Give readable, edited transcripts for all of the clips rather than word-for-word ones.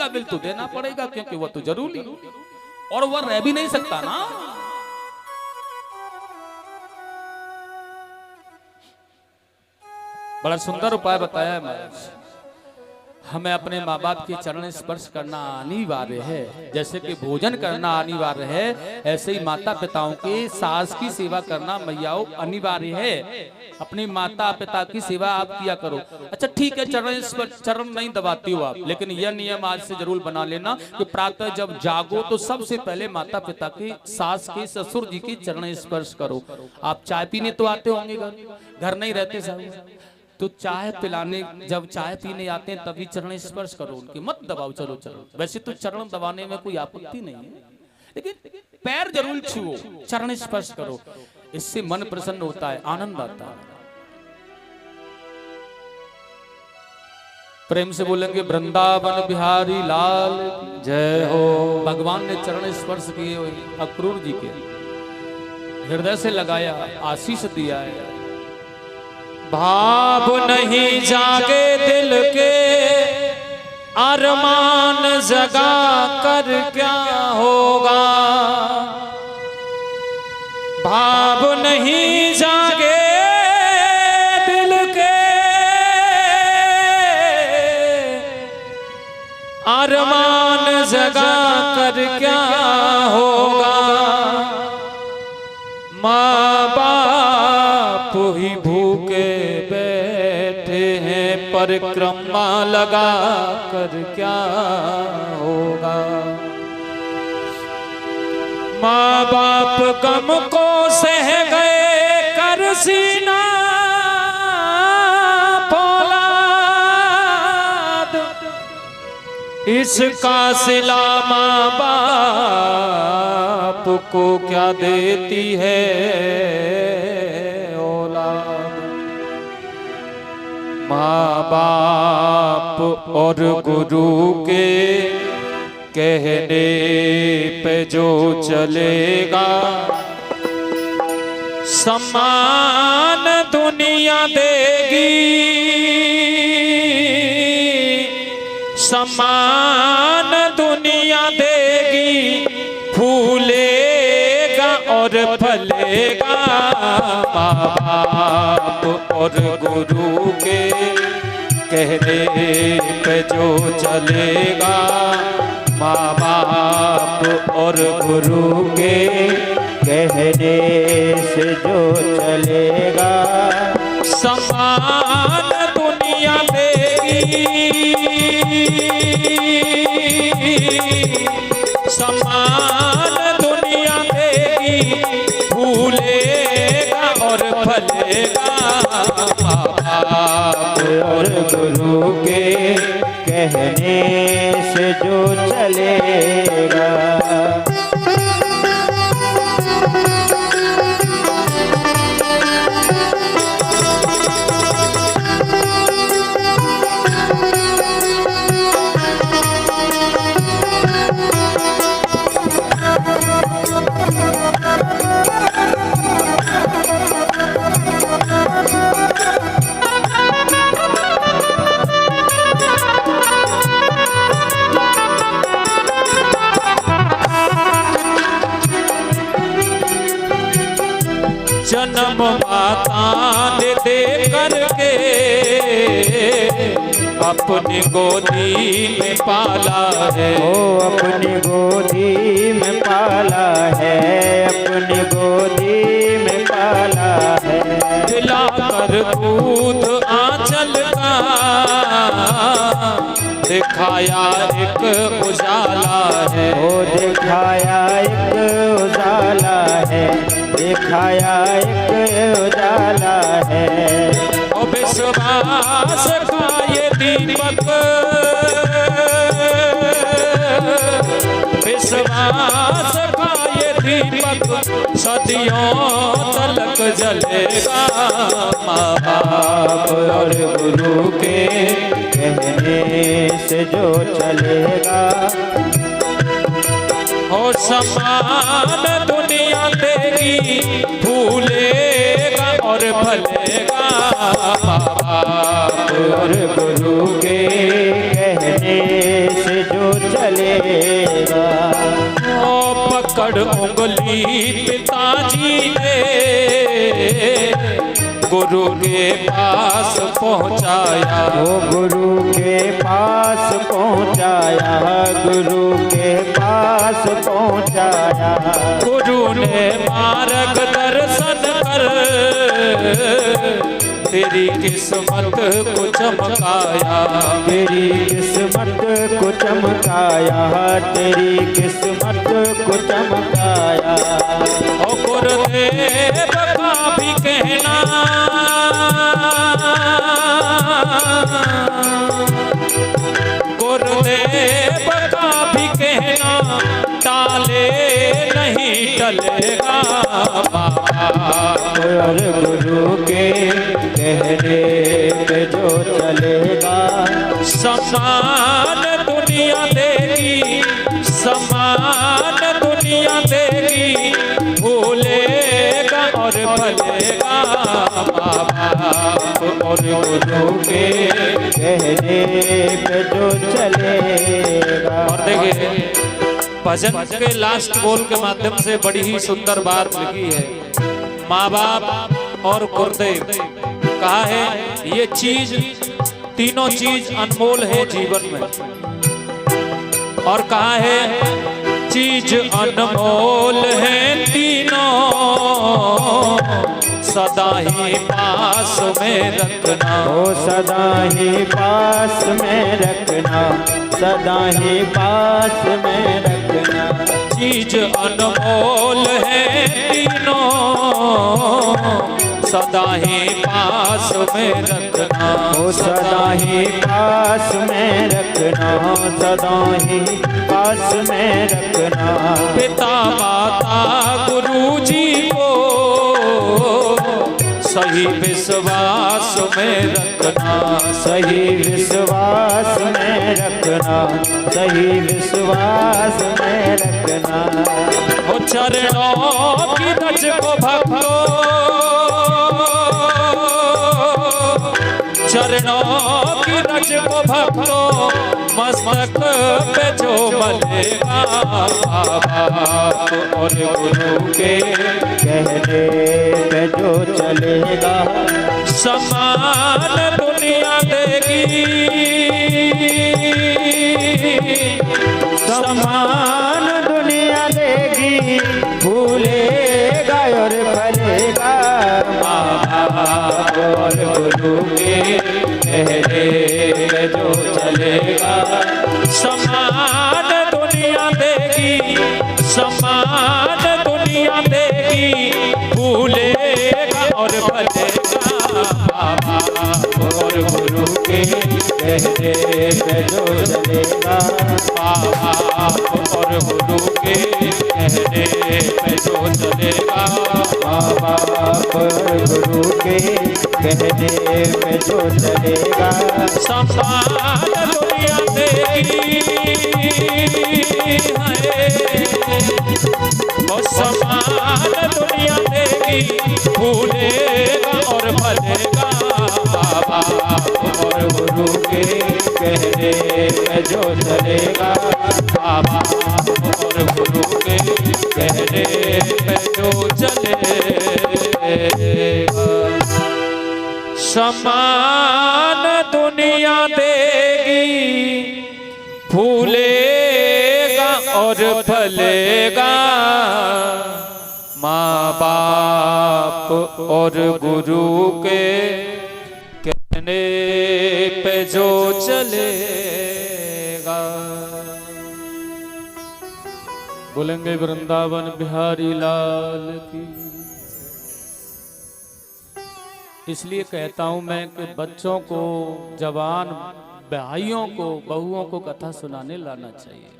का बिल तो देना पड़ेगा, क्योंकि वो तो जरूरी और वह रह भी नहीं सकता ना। बड़ा सुंदर उपाय बताया है महाराज। हमें अपने माँ बाप के चरण स्पर्श करना अनिवार्य है, जैसे कि भोजन करना अनिवार्य है, ऐसे ही माता पिताओं के सास की सेवा करना मैयाओं अनिवार्य है। अपनी माता पिता की सेवा आप किया करो। अच्छा ठीक है, चरण नहीं दबाती हो आप, लेकिन यह नियम आज से जरूर बना लेना कि प्रातः जब जागो तो सबसे पहले माता पिता के, सास के, ससुर जी की चरण स्पर्श करो। आप चाय पीने तो आते होंगे, घर नहीं रहते साहब, तो चाय पिलाने, जब चाय पीने आते हैं तभी चरण स्पर्श करो उनके, मत दबाओ। चलो चलो, वैसे तो चरण दबाने में कोई आपत्ति नहीं है, लेकिन पैर जरूर छुओ, चरण स्पर्श करो, इससे मन प्रसन्न होता है, आनंद आता है। प्रेम से बोलेंगे वृंदावन बिहारी लाल जय हो। भगवान ने चरण स्पर्श किए अक्रूर जी के, हृदय से लगाया, आशीष दिया है। भाव नहीं जागे दिल के, अरमान जगा कर क्या होगा। भाव नहीं जागे दिल के, अरमान जगा कर क्या होगा। माँ बाप ही भूखे बैठे हैं, परिक्रमा लगा कर क्या होगा। माँ बाप गम को सह गए कर सीना फौलाद, इसका सिला माँ बाप को क्या देती है औलाद। माँ बाप और गुरु के कहने पे जो चलेगा, सम्मान दुनिया देगी, सम्मान दुनिया देगी। फूलेगा और फलेगा, माँ बाप और गुरु के कहने पे जो चलेगा। माँ बाप और गुरु के कहने से जो चलेगा, सम्मान दुनिया देगी, सम्मान दुनिया देगी। फूलेगा और फलेगा, माँ बाप और गुरु के कहने से जो चलेगा। जन्म माता ने दे करके अपनी गोदी में पाला है, ओ अपनी गोदी में पाला है, अपनी गोदी में पाला है। खिलाकर दूध आंचल का दिखाया एक उजाला है, ओ दिखाया एक उजाला है, दिखाया एक उजाला है। ओ विश्वास का ये दीपक, विश्वास का ये दीपक सदियों तलक जलेगा। माँ बाप और गुरु के कहने से जो चलेगा, और सम्मान दुनिया देगी। फूलेगा और फलेगा, बाप और गुरु के कहने से जो चलेगा। ओ पकड़ उंगली पिताजी ने गुरु के पास पहुंचाया। वो गुरु के पास पहुंचाया, गुरु के पास पहुंचाया। गुरु ने मार्ग दर्शन कर तेरी किस्मत को चमकाया। तेरी किस्मत को चमकाया, तेरी किस्मत को चमकाया। ओ गुरुदेव का भी कहना गुरुदेव का भी कहना टाले नहीं टलेगा बाबा। और गुरु के कहने पे जो चलेगा, समान दुनिया देगी, समान दुनिया देगी। भूलेगा और भलेगा बाबा। और गुरु के कहने पे जो चलेगा। और देखिए भजन के लास्ट बोल के माध्यम से बड़ी ही सुंदर बात लिखी है। माँ बाप और गुरुदेव कहा है ये चीज, तीनों चीज अनमोल है जीवन में। और कहा है चीज अनमोल है तीनों, सदा ही पास में रखना। ओ सदा ही पास में रखना, सदा ही पास में रखना। चीज अनमोल है तीनों, सदा ही पास में रखना। ओ सदा ही पास में रखना, सदा ही पास में रखना। पिता माता गुरु जी को सही विश्वास में रखना। सही विश्वास में रखना, सही विश्वास में रखना। ओ चरणों की रज को भक्तो, चरणों की रज को भक्तो, मस्तक पे जो मलेगा बाप। और गुरु के कहने पे जो चलेगा, समान दुनिया देगी, समान दुनिया देगी। भूलेगा और फलेगा बाप। और गुरु के कहने पे जो चलेगा, समान दुनिया देगी, समान दुनिया देगी। भूलेगा और भलेगा बाबा। और गुरु के कहने पे जो चलेगा बाबा। और गुरु के कहने पे जो चलेगा बाबा। और गुरु के कहने पे जो चलेगा, समान दुनिया देगी और समान दुनिया देगी। भूलेगा और भलेगा बाबा। और गुरु के कहने पे जो चलेगा बाबा। और गुरु के कहने पे जो चलेगा, समान दुनिया देगी। भूलेगा और फलेगा माँ बाप और गुरु के कहने पे जो चलेगा। बोलेंगे वृंदावन बिहारी लाल की। इसलिए कहता हूं मैं कि बच्चों को, जवान भाइयों को, बहुओं को कथा सुनाने लाना चाहिए।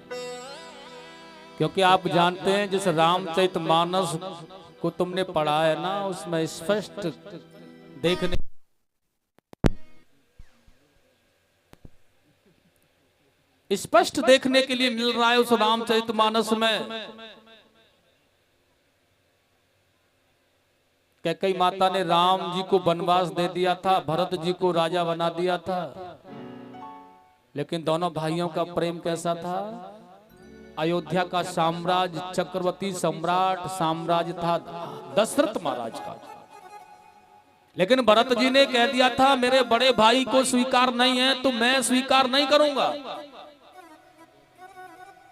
क्योंकि आप जानते हैं जिस रामचरितमानस को तुमने पढ़ा है ना, उसमें स्पष्ट देखने के लिए मिल रहा है उस रामचरितमानस में। कैकेयी माता ने राम जी को वनवास दे दिया था, भरत जी को राजा बना दिया था, लेकिन दोनों भाइयों का प्रेम कैसा था? अयोध्या का साम्राज्य चक्रवर्ती सम्राट साम्राज्य था दशरथ महाराज का, लेकिन भरत जी ने कह दिया था मेरे बड़े भाई को स्वीकार नहीं है तो मैं स्वीकार नहीं करूंगा।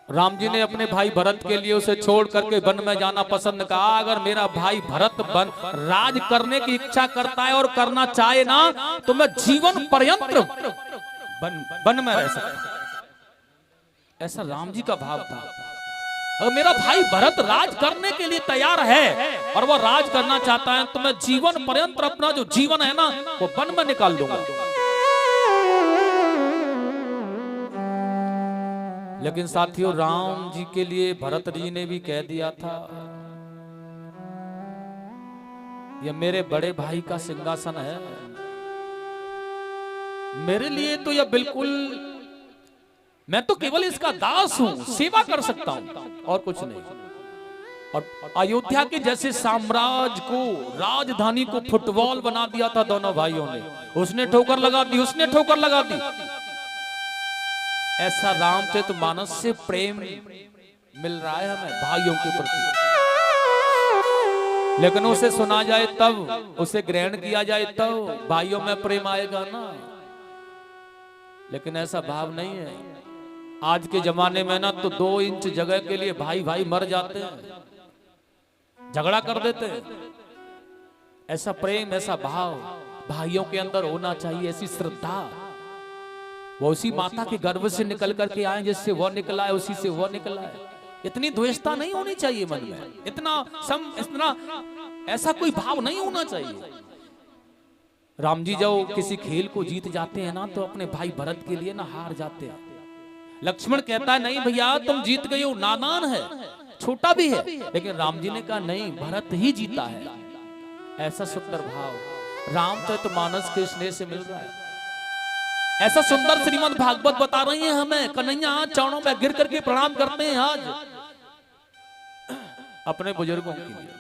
राम जी ने अपने भाई भरत के लिए उसे छोड़ करके वन में जाना पसंद कहा। अगर मेरा भाई भरत राज करने की इच्छा करता है और करना चाहे ना तो मैं जीवन पर्यंत वन में रह सकता, ऐसा राम जी का भाव था। अगर मेरा भाई भरत राज करने के लिए तैयार है और वो राज करना चाहता है तो मैं जीवन पर्यंत अपना जो जीवन है ना वो वन में निकाल दूंगा। लेकिन साथियों राम जी के लिए भरत जी ने भी कह दिया था ये मेरे बड़े भाई का सिंहासन है, मेरे लिए तो यह बिल्कुल, मैं तो केवल इसका दास हूं, सेवा कर सकता हूं और कुछ नहीं। और अयोध्या के जैसे साम्राज्य को, राजधानी को फुटबॉल बना दिया था दोनों भाइयों ने, उसने ठोकर लगा दी, उसने ठोकर लगा दी। ऐसा रामचरितमानस से प्रेम मिल रहा है हमें भाइयों के प्रति, लेकिन उसे सुना जाए तब, उसे ग्रहण किया जाए तब भाइयों में प्रेम आएगा ना, लेकिन ऐसा भाव नहीं है। आज के जमाने में ना तो 2 इंच जगह के लिए भाई भाई मर जाते हैं, झगड़ा कर देते हैं। ऐसा प्रेम, ऐसा भाव भाइयों के अंदर होना चाहिए, ऐसी श्रद्धा। वो उसी माता के गर्भ से निकल करके आए जिससे वो निकला है, उसी से वो निकला है। इतनी द्वेषता नहीं होनी चाहिए मन में, इतना ऐसा कोई भाव नहीं होना चाहिए। राम जी जब किसी खेल को जीत जाते हैं ना तो अपने भाई भरत के लिए ना हार जाते हैं। लक्ष्मण कहता है नहीं भैया तुम जीत गए हो, नादान है, छोटा भी है, लेकिन राम जी ने कहा नहीं भरत ही जीता है। ऐसा सुंदर भाव रामचरितमानस के स्नेह से मिल रहा है। ऐसा सुंदर श्रीमद् भागवत बता रही है हमें। कन्हैया चरणों में गिर करके प्रणाम करते हैं आज अपने बुजुर्गों के लिए।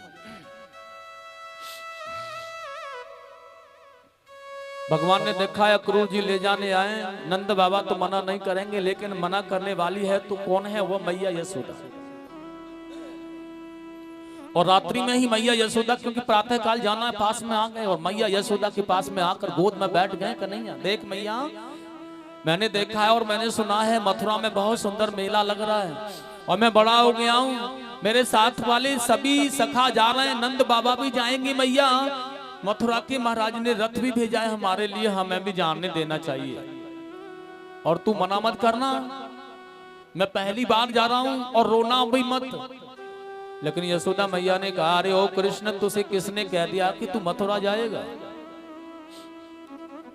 भगवान ने देखा है क्रूर जी ले जाने आए, नंद बाबा तो मना नहीं करेंगे, लेकिन मना करने वाली है तो कौन है, वो मैया यशोदा। और रात्रि में ही मैया यशोदा, क्योंकि प्रातः काल जाना है, पास में आ गए और मैया यशोदा के पास में आकर गोद में बैठ गए। कन्हैया देख मैया, मैंने देखा है और मैंने सुना है मथुरा में बहुत सुंदर मेला लग रहा है और मैं बड़ा हो गया हूँ, मेरे साथ वाले सभी सखा जा रहे हैं, नंद बाबा भी जाएंगे मैया, मथुरा के महाराज ने रथ भी भेजा है हमारे लिए, हमें भी जानने देना चाहिए और तू मना मत करना, मैं पहली बार जा रहा हूं और रोना भी मत। लेकिन यशोदा मैया ने कहा अरे ओ कृष्ण तुझे किसने कह दिया कि तू मथुरा जाएगा,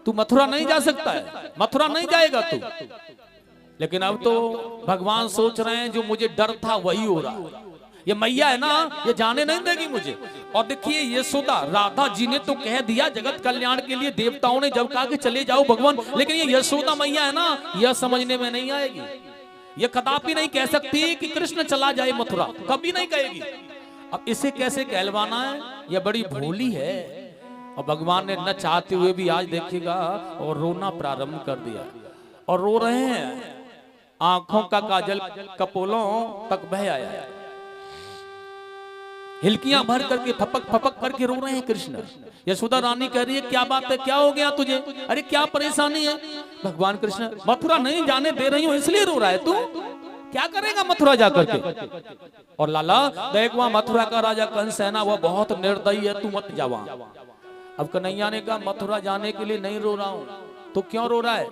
तू मथुरा नहीं जा सकता है, मथुरा नहीं जाएगा तू। लेकिन अब तो भगवान सोच रहे हैं जो मुझे डर था वही हो रहा, ये मैया है ना ये जाने नहीं देगी मुझे। और देखिए यशोदा, राधा जी ने तो कह दिया जगत कल्याण के लिए, देवताओं ने जब कहा कि चले जाओ भगवान, लेकिन ये यशोदा मैया है ना यह समझने में नहीं आएगी, ये कदापि नहीं कह सकती कि कृष्ण चला जाए मथुरा, कभी नहीं कहेगी। अब इसे कैसे कहलवाना है, यह बड़ी भोली है। और भगवान ने न चाहते हुए भी आज देखिएगा और रोना प्रारंभ कर दिया और रो रहे हैं, आंखों का काजल कपोलों तक बह आया है, हिलकियां भर करके फपक फपक करके रो रहे हैं कृष्ण। यशोदा रानी कह रही है क्या बात है, क्या हो गया तुझे, अरे क्या परेशानी है। भगवान कृष्ण मथुरा नहीं जाने दे रही हूं इसलिए रो रहा है, तू क्या करेगा मथुरा जाकर के। और लाला देख वहां मथुरा का राजा कंस है ना, वो बहुत निर्दयी है, तू मत जा वहां। अब कन्हैया ने कहा मथुरा जाने के लिए नहीं रो रहा हूं, तो क्यों रो रहा है,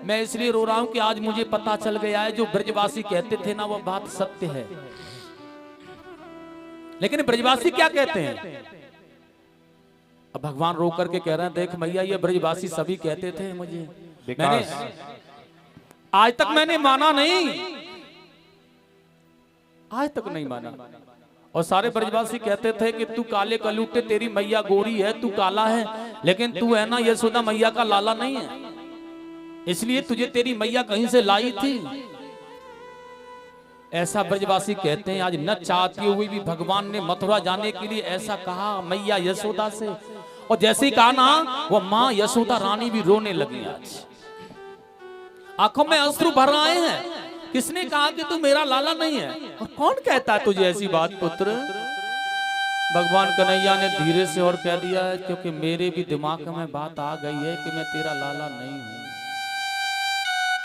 मैं इसलिए रो रहा हूं कि आज मुझे पता चल गया है जो ब्रजवासी कहते थे ना वो बात सत्य है। लेकिन ब्रजवासी क्या कहते हैं, अब भगवान रो करके कह रहे हैं देख मैया ये ब्रजवासी सभी कहते थे मुझे, मैंने आज तक मैंने माना नहीं, आज तक नहीं माना। और सारे ब्रजवासी कहते थे कि तू काले कलूटे, तेरी मैया गोरी है, तू काला है, लेकिन तू है ना यशोदा मैया का लाला नहीं है, इसलिए तुझे तेरी मैया कहीं से लाई थी। ऐसा ब्रजवासी कहते हैं। आज न चाहते हुए भी भगवान ने मथुरा जाने के लिए ऐसा कहा मैया यशोदा से, और जैसे ही कहा ना वो माँ यशोदा रानी भी रोने लगी। आज आंखों में अश्रु भर आए हैं, किसने कहा कि तू मेरा लाला नहीं है? और कौन कहता है तुझे ऐसी बात पुत्र? भगवान कन्हैया ने धीरे से और कह दिया है, क्योंकि मेरे भी दिमाग में बात आ गई है कि मैं तेरा लाला नहीं हूं।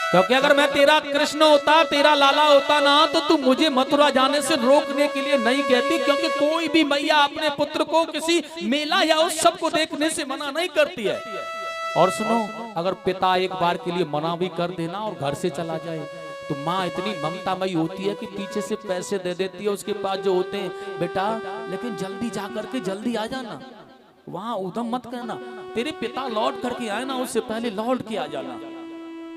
क्योंकि अगर मैं तेरा कृष्ण होता, तेरा लाला होता ना, तो तू मुझे मथुरा जाने से रोकने के लिए नहीं कहती। क्योंकि कोई भी मैया अपने पुत्र को किसी मेला या उत्सव को देखने से मना नहीं करती है। और सुनो, अगर पिता एक बार के लिए मना भी कर देना और घर से चला जाए, तो माँ इतनी ममतामयी होती है कि पीछे से पैसे दे देती है उसके पास जो होते हैं, बेटा लेकिन जल्दी जा करके जल्दी आ जाना, वहां उधम मत करना, तेरे पिता लौट करके आए ना उससे पहले लौट के आ जाना,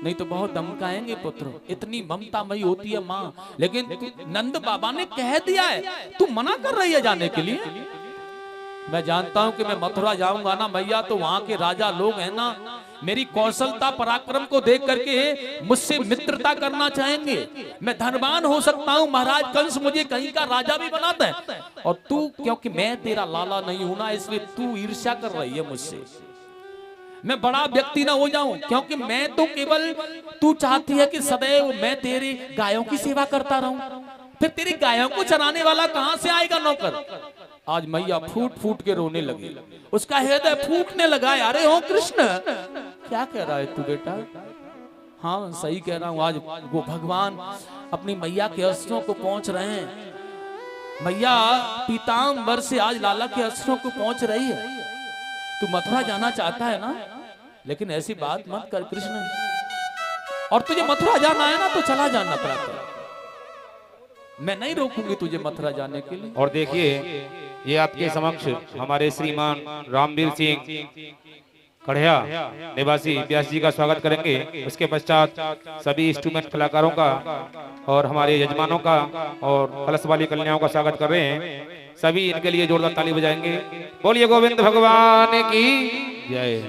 नहीं तो बहुत धमकाएंगे पुत्र। इतनी ममतामयी होती है माँ। लेकिन नंद बाबा ने कह दिया है, तू मना कर रही है जाने के लिए। मैं जानता हूं कि मैं मथुरा जाऊंगा ना मैया, तो वहां के राजा लोग हैं ना, मेरी कौशलता पराक्रम को देख करके मुझसे मित्रता करना चाहेंगे। मैं धनवान हो सकता हूं, महाराज कंस मुझे कहीं का राजा भी बनाता है, और तू क्योंकि मैं तेरा लाला नहीं हूं ना, इसलिए तू ईर्ष्या कर रही है मुझसे। मैं बड़ा व्यक्ति ना हो जाऊं, क्योंकि मैं तो केवल, तू चाहती है कि सदैव मैं तेरी गायों की सेवा करता रहूं, फिर तेरी गायों को चराने वाला कहां से आएगा नौकर? आज मैया फूट फूट के रोने लगी, उसका हृदय फूटने लगा। अरे हो कृष्ण, क्या कह रहा है तू बेटा? हाँ सही कह रहा हूं, आज वो भगवान अपनी मैया के अस्त्रों को पहुंच रहे हैं। मैया पीताम्बर से आज लाला के अस्त्रों को पहुंच रही है। तू मथुरा जाना चाहता है ना, लेकिन ऐसी बात मत कर कृष्ण, और तुझे मथुरा जाना है ना तो चला जाना प्रातः, मैं नहीं रोकूंगी तुझे मथुरा जाने के लिए। और देखिए, ये आपके समक्ष हमारे श्रीमान रामवीर सिंह कढ़िया निवासी व्यास जी का स्वागत करेंगे। उसके पश्चात सभी इंस्ट्रूमेंट कलाकारों का और हमारे यजमानों का और कलश वाली कन्याओं का स्वागत कर रहे हैं। सभी इनके लिए जोरदार ताली बजाएंगे। बोलिए गोविंद भगवान की जय।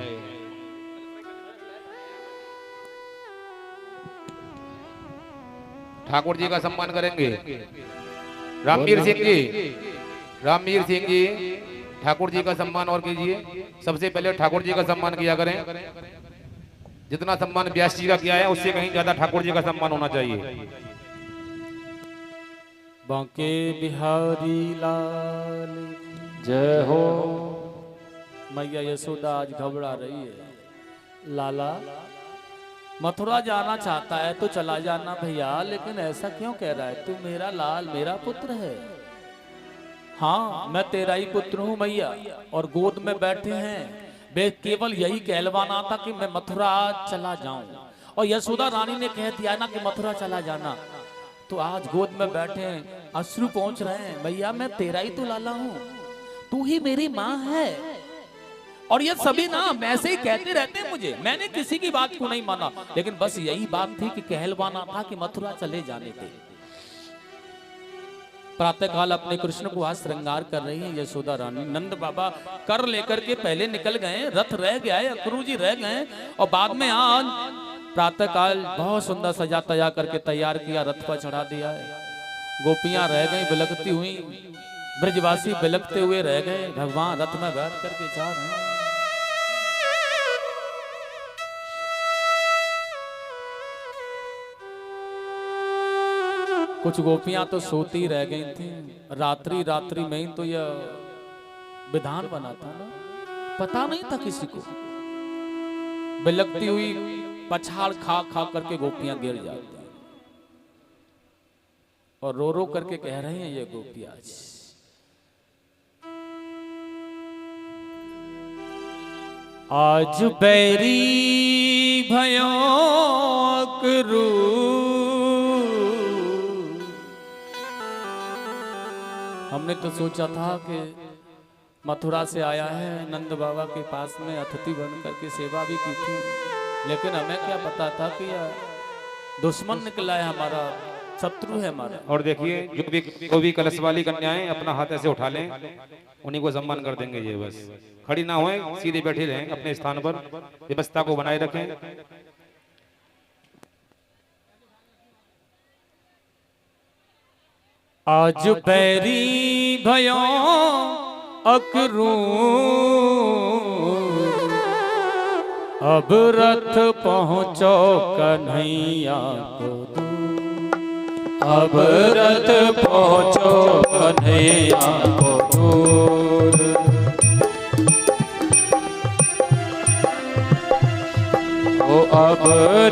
ठाकुर जी का सम्मान करेंगे। रामवीर सिंह जी, रामवीर सिंह जी ठाकुर जी का सम्मान और कीजिए। सबसे पहले ठाकुर जी का सम्मान किया करें। जितना सम्मान व्यास जी का किया है उससे कहीं ज्यादा ठाकुर जी का सम्मान होना चाहिए। बांके बिहारी लाल जय हो। मैया यशोदा आज घबरा रही है। लाला मथुरा जाना चाहता है तो चला जाना भैया, लेकिन ऐसा क्यों कह रहा है? तू मेरा लाल, मेरा पुत्र है। हाँ मैं तेरा ही पुत्र हूँ मैया, और गोद में बैठे हैं वे केवल यही कहलवाना था कि मैं मथुरा चला जाऊं, और यशोदा रानी ने कह दिया ना कि मथुरा चला जाना, तो आज गोद में बैठे हैं, अश्रु पहुंच रहे हैं। भैया मैं तेरा ही तो लाला हूँ, तू ही मेरी माँ है। और ये सभी ना ऐसे ही कहते रहते हैं मुझे, मैंने किसी की बात को नहीं माना, लेकिन बस यही बात थी कि कहलवाना था कि मथुरा चले जाने थे। प्रातः काल अपने कृष्ण को आज श्रृंगार कर रही है यशोदा रानी। नंद बाबा कर लेकर के पहले निकल गए, रथ रह गया है, अक्रू जी रह गए, और बाद में आज प्रातः काल बहुत सुंदर सजा तैयार करके तैयार किया, रथ पर चढ़ा दिया है। गोपियां रह गई बिलखती हुई, ब्रजवासी बिलखते हुए रह गए, भगवान रथ में बैठ करके जा रहे हैं। कुछ गोपियां तो सोती रह गई थी। रात्रि रात्रि में ही तो यह विधान बना था ना, पता नहीं था किसी को। बिलखती हुई पछाड़ खा खा करके गोपियां गिर जाती हैं, और रो रो करके कह रहे हैं ये गोपियां, आज बैरी भयो करू, हमने तो सोचा था कि मथुरा से आया है, नंद बाबा के पास में अतिथि बन करके सेवा भी की थी, लेकिन हमें क्या पता था कि दुश्मन निकला है हमारा, शत्रु है हमारा। और देखिए जो भी कलश वाली कन्याएं अपना हाथ ऐसे उठा लें, उन्हीं को सम्मान कर देंगे। ये बस खड़ी ना होए, सीधे बैठे रहें अपने स्थान पर, व्यवस्था को बनाए रखें। आज बैरी भयो अकरू, अब रथ पहुंचो कन्हैया को दूर। अब रथ पहुँचो कन्हैया को दूर। ओ अब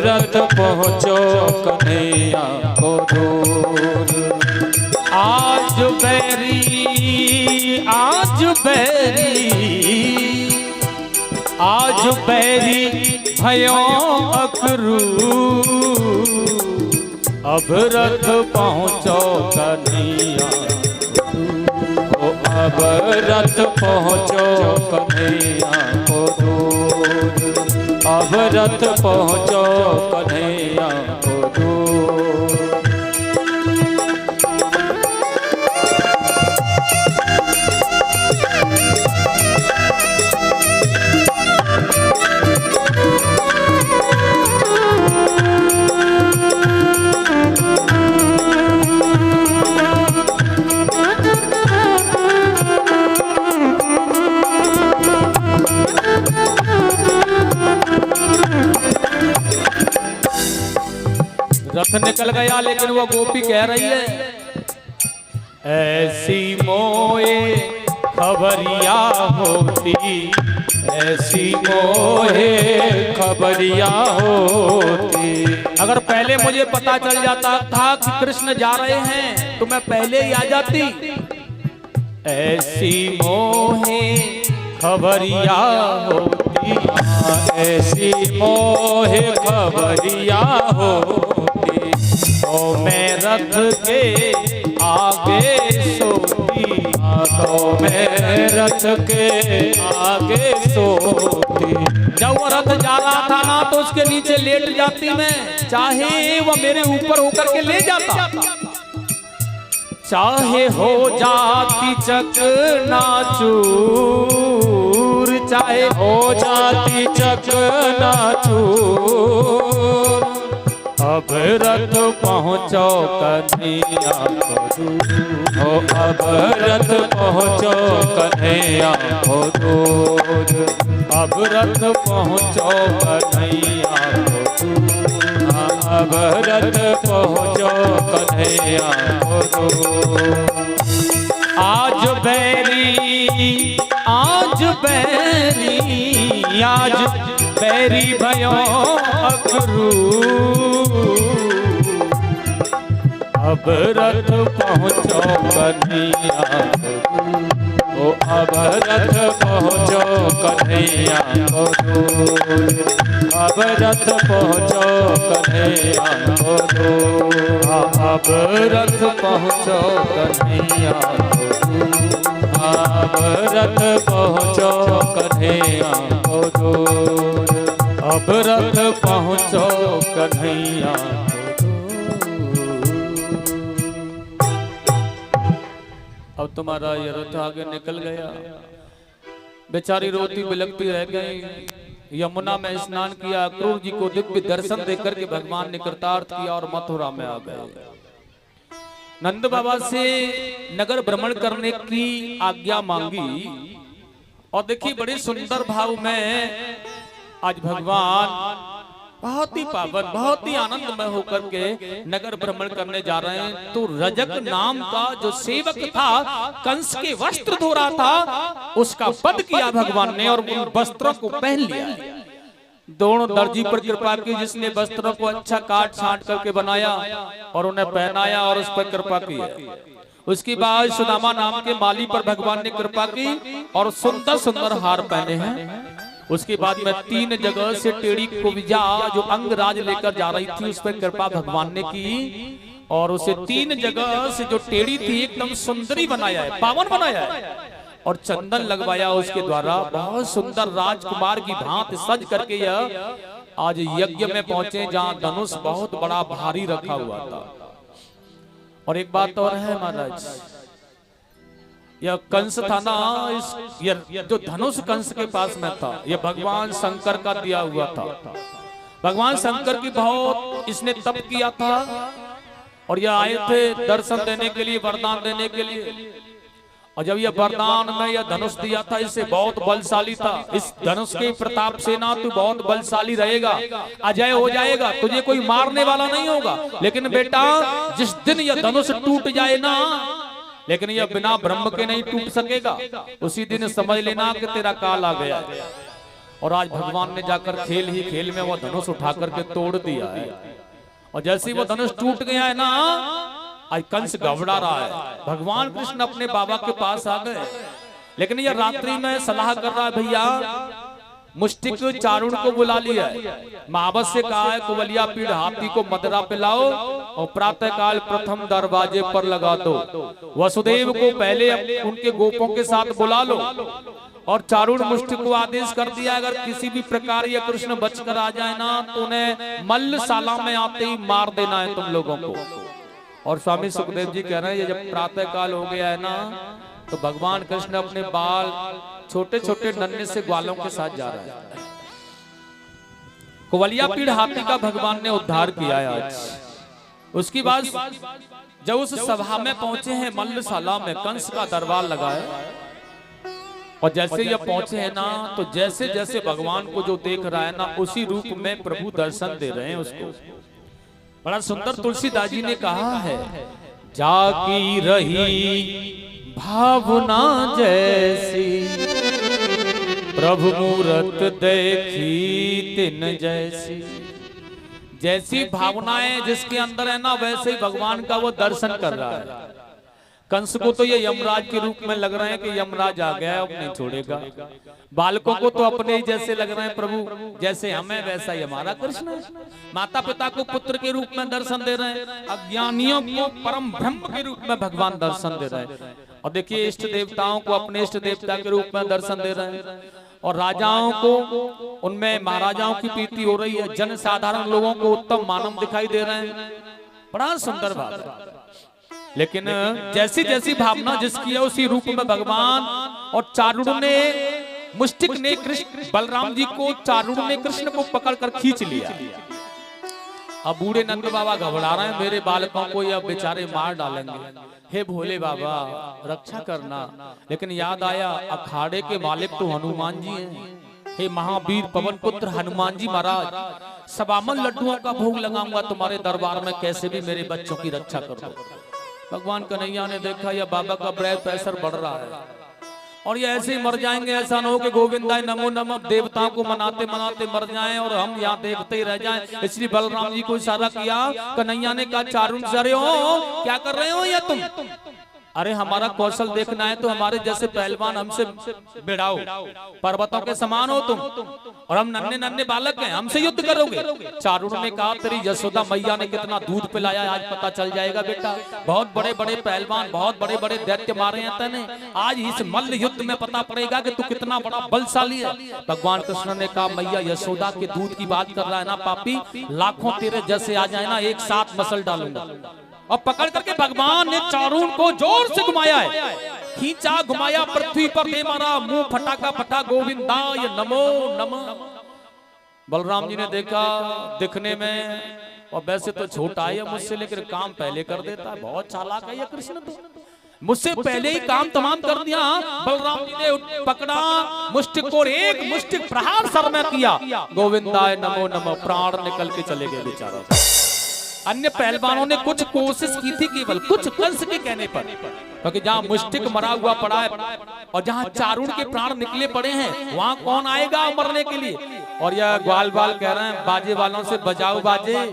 रथ पहुँचो कन्हैया को दूर। आज बैरी भयो अकरू, अब रथ पहुँचो कन्हैया। ओ अब रथ पहुँचो कन्हैया को दूर। अब रथ पहुँचो कन्हैया को दूर। रथ निकल गया लेकिन वो गोपी कह रही है, ऐसी मोए खबरिया होती, ऐसी मोए खबरिया होती। अगर पहले मुझे पता चल जाता था कि कृष्ण जा रहे हैं तो मैं पहले ही आ जाती। ऐसी मोहे खबरिया होती, ऐसी मोहे खबरिया होती। तो मैं रथ के आगे सोती, तो मैं रथ के आगे सोती। जब वो रथ जा रहा था ना तो उसके नीचे लेट जाती मैं, चाहे वो मेरे ऊपर होकर के ले जाता, चाहे हो जाती चकनाचूर, चाहे हो जाती चकनाचूर। अब रथ पहुँचो कन्हैया को दूर। हो अब रथ पहुँचो कन्हैया को दूर। अब रथ पहुँचो कन्हैया को दूर। अब रथ पहुँचो कन्हैया को दूर। आज बैरी भयो अकरू, अब रथ पहुँचो कन्हैया को दूर। ओ अब रथ पहुँचो कन्हैया को दूर। अब रथ पहुँचो कन्हैया को दूर। अब रथ पहुँचो कन्हैया को दूर। अब रथ पहुँचो कन्हैया को दूर। अब रथ पहुँचो कन्हैया को दूर। अब तुम्हारा ये रथ आगे निकल गया, बेचारी रोती बिलखती रह गई। यमुना में स्नान किया, अक्रूर जी को दिव्य दर्शन देकर के भगवान ने कृतार्थ किया और मथुरा में आ गए। नंद बाबा से नगर भ्रमण करने की आज्ञा मांगी और देखिए बड़े सुंदर भाव में आज भगवान बहुत ही पावन, बहुत ही आनंदमय होकर के नगर भ्रमण करने जा रहे हैं। तो रजक नाम का जो सेवक था, कंस के वस्त्र धो रहा था, उसका वध किया भगवान ने और उन वस्त्रों को पहन लिया। दोनों दर्जी पर कृपा की, जिसने वस्त्रों को अच्छा काट छांट करके बनाया और उन्हें पहनाया और उस पर कृपा की। उसके बाद सुदामा नाम के माली पर भगवान ने कृपा की और सुंदर सुंदर हार पहने हैं। उसके बाद में 3 जगह से टेढ़ी कुब्जा जो अंगराज लेकर जा रही थी उस पर कृपा भगवान ने की और उसे 3 जगह से जो टेढ़ी थी एकदम सुंदरी बनाया है, पावन बनाया है और चंदन लगवाया उसके द्वारा। बहुत सुंदर राजकुमार की भांति सज करके यह आज यज्ञ में पहुंचे जहां धनुष बहुत बड़ा भारी रखा हुआ था। और एक बात और है महाराज, यह कंस था ना, यह जो धनुष कंस के पास में था यह भगवान शंकर का दिया हुआ था। भगवान शंकर की बहुत इसने तप किया था और यह आए थे दर्शन देने के लिए, वरदान देने के लिए। और जब ये वरदान में यह धनुष दिया था, इससे बहुत बलशाली था। इस धनुष के प्रताप से ना तू बहुत बलशाली रहेगा, अजय हो जाएगा, तुझे कोई मारने वाला नहीं होगा। लेकिन बेटा जिस दिन यह धनुष टूट जाए ना, लेकिन यह बिना ब्रह्म के नहीं टूट सकेगा, उसी दिन समझ लेना कि तेरा काल आ गया। और आज भगवान ने जाकर खेल ही खेल में वह धनुष उठा करके तोड़ दिया है। और जैसे वो धनुष टूट गया है ना, आज कंस घबरा रहा है। भगवान कृष्ण अपने बाबा के पास आ गए, लेकिन यह रात्रि में सलाह कर रहा है, भैया मुष्टिक चारुण को बुला लिया है, महावत से कहा है कुवलिया पीड़ हाथी को मदरा पिलाओ और प्रातः काल प्रथम दरवाजे पर लगा दो। वसुदेव को पहले उनके गोपों के साथ बुला लो। और चारुण मुष्टिक को आदेश कर दिया, अगर किसी भी प्रकार ये कृष्ण बचकर आ जाए ना, तो उन्हें मल्लशाला में आते ही मार देना है तुम लोगों को। और स्वामी सुखदेव जी कह रहे हैं, ये जब प्रातः काल हो गया है ना, तो भगवान कृष्ण अपने बाल छोटे छोटे नन्हे से ग्वालों के साथ जा रहा है। कुवलिया पीड़ हाथी का भगवान ने उद्धार किया है आज। उसके बाद जब उस सभा में पहुंचे हैं, मल्लशाला में कंस का दरबार लगा है, और जैसे ये पहुंचे हैं ना, तो जैसे जैसे भगवान को जो देख रहा है ना, उसी रूप में प्रभु दर्शन दे रहे हैं उसको। बड़ा सुंदर तुलसीदास जी ने कहा है, जाकी रही भावना जैसी, प्रभु मूरत देखी तिन जैसी। जैसी भावनाएं जिसके अंदर है ना, वैसे ही भगवान का वो दर्शन कर रहा है। कंस को तो ये यमराज के रूप में लग रहे हैं कि यमराज आ गया, अब नहीं छोड़ेगा। बालकों को तो अपने ही जैसे लग रहे हैं प्रभु, जैसे हमें वैसा ही हमारा कृष्ण है। माता पिता को पुत्र के रूप में दर्शन दे रहे हैं, अज्ञानियों को परम ब्रह्म के रूप में भगवान दर्शन दे रहे हैं। और देखिए इष्ट देवताओं को अपने इष्ट देवता के रूप में दर्शन दे रहे हैं, और राजाओं को उनमें महाराजाओं की प्रीति हो रही है, जन साधारण लोगों को उत्तम मानव दिखाई दे रहे हैं। बड़ा सुंदर बात है। लेकिन जैसी जैसी भावना जिसकी है, उसी रूप में भगवान। और चारुण ने, मुष्टिक ने कृष्ण बलराम जी को, चारुण ने कृष्ण को पकड़कर खींच लिया। अब बूढ़े नंद बाबा घबरा रहे हैं, मेरे बालकों को ये बेचारे मार डालेंगे, हे भोले बाबा रक्षा करना। लेकिन याद आया, अखाड़े के मालिक तो हनुमान जी हैं। हे महावीर पवन पुत्र हनुमान जी महाराज, सबामन लड्डुओं का भोग लगाऊंगा तुम्हारे दरबार में, कैसे भी मेरे बच्चों की रक्षा कर दो। भगवान कन्हैया ने देखा यह बाबा का ब्लड प्रेशर बढ़ रहा है, और ये ऐसे ही मर जाएंगे। ऐसा न हो कि गोविंदाय नमो नमः देवताओं को मनाते मनाते मर जाएं और हम यहाँ देखते ही रह जाएं। इसलिए बलराम जी को इशारा किया, कन्हैया ने कहा चारुण से, अरे हो क्या कर रहे हो या तुम? अरे हमारा कौशल देखना है तो हमारे जैसे पहलवान हमसे भिड़ाओ, पर्वतों के समान हो तुम, और हम नन्हे नन्हे बालक हैं, हमसे युद्ध करोगे? चारुण ने कहा, तेरी यशोदा मैया ने कितना दूध पिलाया, आज पता चल जाएगा बेटा। बहुत बड़े बड़े पहलवान, बहुत बड़े बड़े दैत्य मारे हैं तैने, आज इस मल्ल युद्ध में पता पड़ेगा कि तू कितना बड़ा बलशाली है। भगवान कृष्ण ने कहा, मैया यशोदा के दूध की बात कर रहा है ना पापी, लाखों तेरे जैसे आ जाए ना, एक साथ मसल डालूंगा। और पकड़ करके भगवान ने चारुण को जोर से घुमाया है, खींचा घुमाया, पृथ्वी पर दे मारा, मुंह फटाका फटा, गोविंदाय नमो नमः। बलराम जी ने देखा, दिखने में और वैसे तो छोटा है मुझसे, लेकिन काम पहले कर देता है, बहुत चालाक है ये कृष्ण, तो मुझसे पहले ही काम तमाम कर दिया। बलराम जी ने पकड़ा मुष्टिक को, एक मुष्टिक प्रहार सर में किया, गोविंदाय नमो नमः, प्राण निकल के चले गए बेचारा। अन्य पहलवानों ने कुछ कोशिश की थी, केवल कुछ कंस के कहने पर, क्योंकि जहाँ मुष्टिक मरा हुआ पड़ा है और जहाँ चारुण के प्राण निकले पड़े हैं, वहाँ कौन आएगा मरने के लिए? और यह ग्वाल बाल कह रहे हैं, बाजे वालों से बजाओ बाजे,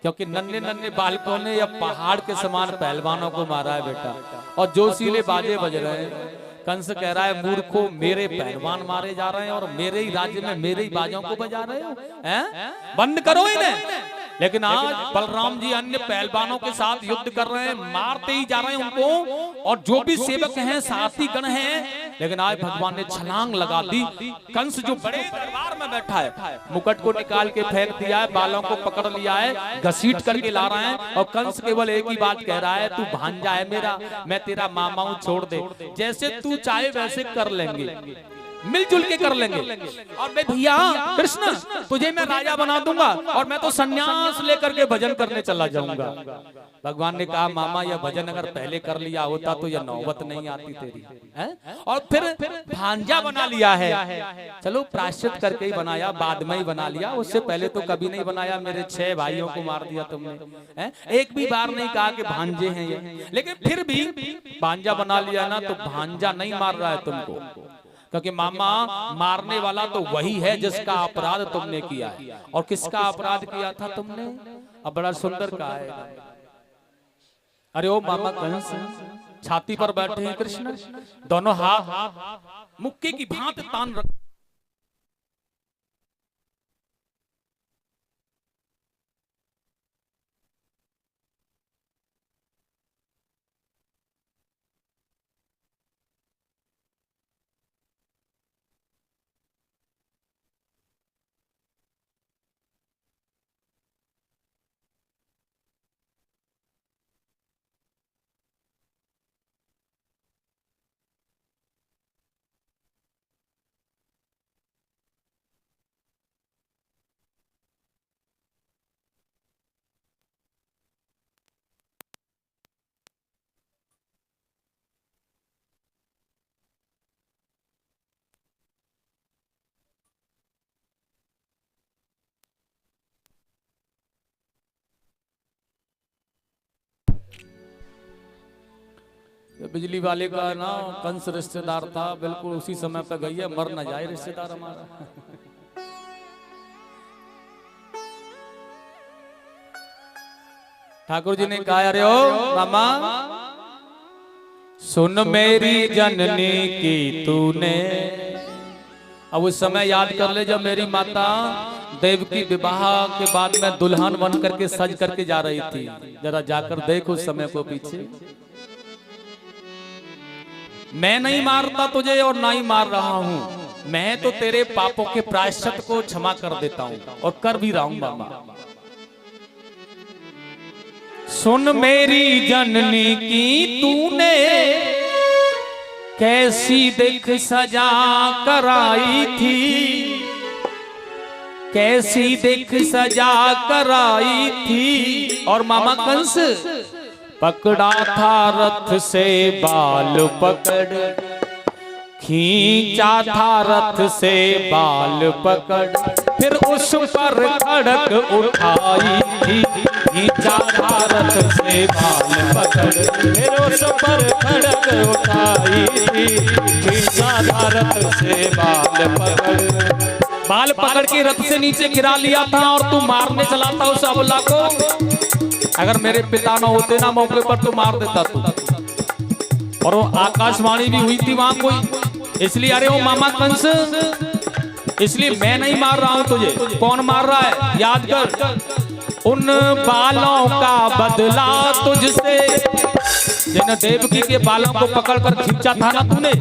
क्योंकि नन्हे नन्हे बालकों ने या पहाड़ के समान पहलवानों को मारा है बेटा, और जोशीले बाजे बज रहे हैं। कंस कह रहा है, मूर्खों, मेरे पहलवान मारे जा रहे हैं और मेरे ही राज्य में मेरे ही बाजों को बजा रहे हो, हैं? बंद करो इन्हें। लेकिन आज बलराम जी अन्य पहलवानों के साथ युद्ध कर रहे हैं, मारते ही जा रहे हैं उनको, और जो भी सेवक हैं, साथी गण हैं। लेकिन आज भगवान ने छलांग लगा दी। कंस जो बड़े दरबार में बैठा है, मुकुट को निकाल के फेंक दिया है, बालों को पकड़ लिया है, घसीट करके ला रहा है, और कंस केवल एक ही बात कह रहा है, तू भांजा है मेरा, मैं तेरा मामा हूं, छोड़ दे, जैसे तू चाहे वैसे कर लेंगे। मिलजुल के कर लेंगे। और मैं भैया कृष्ण तुझे मैं राजा बना दूंगा और मैं तो संन्यास लेकर के भजन करने चला जाऊंगा। भगवान ने कहा मामा यह भजन अगर पहले कर लिया होता तो यह नौबत नहीं आती तेरी है? और फिर भांजा बना लिया है, चलो प्रायश्चित करके ही बनाया, बाद में ही बना लिया, उससे पहले तो कभी नहीं बनाया। मेरे 6 भाइयों को मार दिया तुमने है? एक भी बार नहीं कहा कि भांजे हैं ये, लेकिन फिर भी भांजा बना लिया ना तो भांजा नहीं मार रहा है तुमको, क्योंकि मामा मारने वाला तो वही है जिसका अपराध तुमने किया है। और किसका अपराध किया था तुमने? अब बड़ा सुंदर कहा है, अरे ओ मामा कंस छाती पर बैठे हैं कृष्ण, दोनों हाथ मुक्के की भांति तान रख बिजली वाले का ना कंस रिश्तेदार था, बिल्कुल उसी समय पे गई है, मर न जाए रिश्तेदार हमारा। ठाकुर जी ने कहा अरे ओ मामा सुन मेरी जननी की तूने। अब उस समय याद कर ले जब मेरी माता देवकी विवाह के बाद में दुल्हन बन करके सज करके जा रही थी, जरा जाकर देख उस समय को पीछे। मैं नहीं मारता तुझे और ना ही मार रहा हूं, मैं तो तेरे पापों के प्रायश्चित को क्षमा कर देता हूं और कर भी रहा हूं मामा। सुन मेरी जननी की तूने कैसी देख सजा कराई थी, कैसी देख सजा कराई थी। और मामा कंस पकड़ा था रथ से बाल पकड़, खींचा था रथ से बाल पकड़, फिर उस पर खड़क उठाई थी। खींचा था रथ से बाल पकड़, फिर उस पर खड़क उठाई थी। खींचा था रथ से बाल पकड़, बाल पकड़ के रथ से नीचे गिरा लिया था और तू मारने चला था उस अबला को। अगर मेरे पिता न होते ना मौके पर तो मार देता तू। और वो आकाशवाणी भी हुई थी वहां कोई, इसलिए अरे वो मामा कंस इसलिए मैं नहीं मार रहा हूं तुझे। कौन मार रहा है याद कर, उन बालों का बदला तुझसे, जिन देवकी के बालों को पकड़कर खींचा था ना तूने,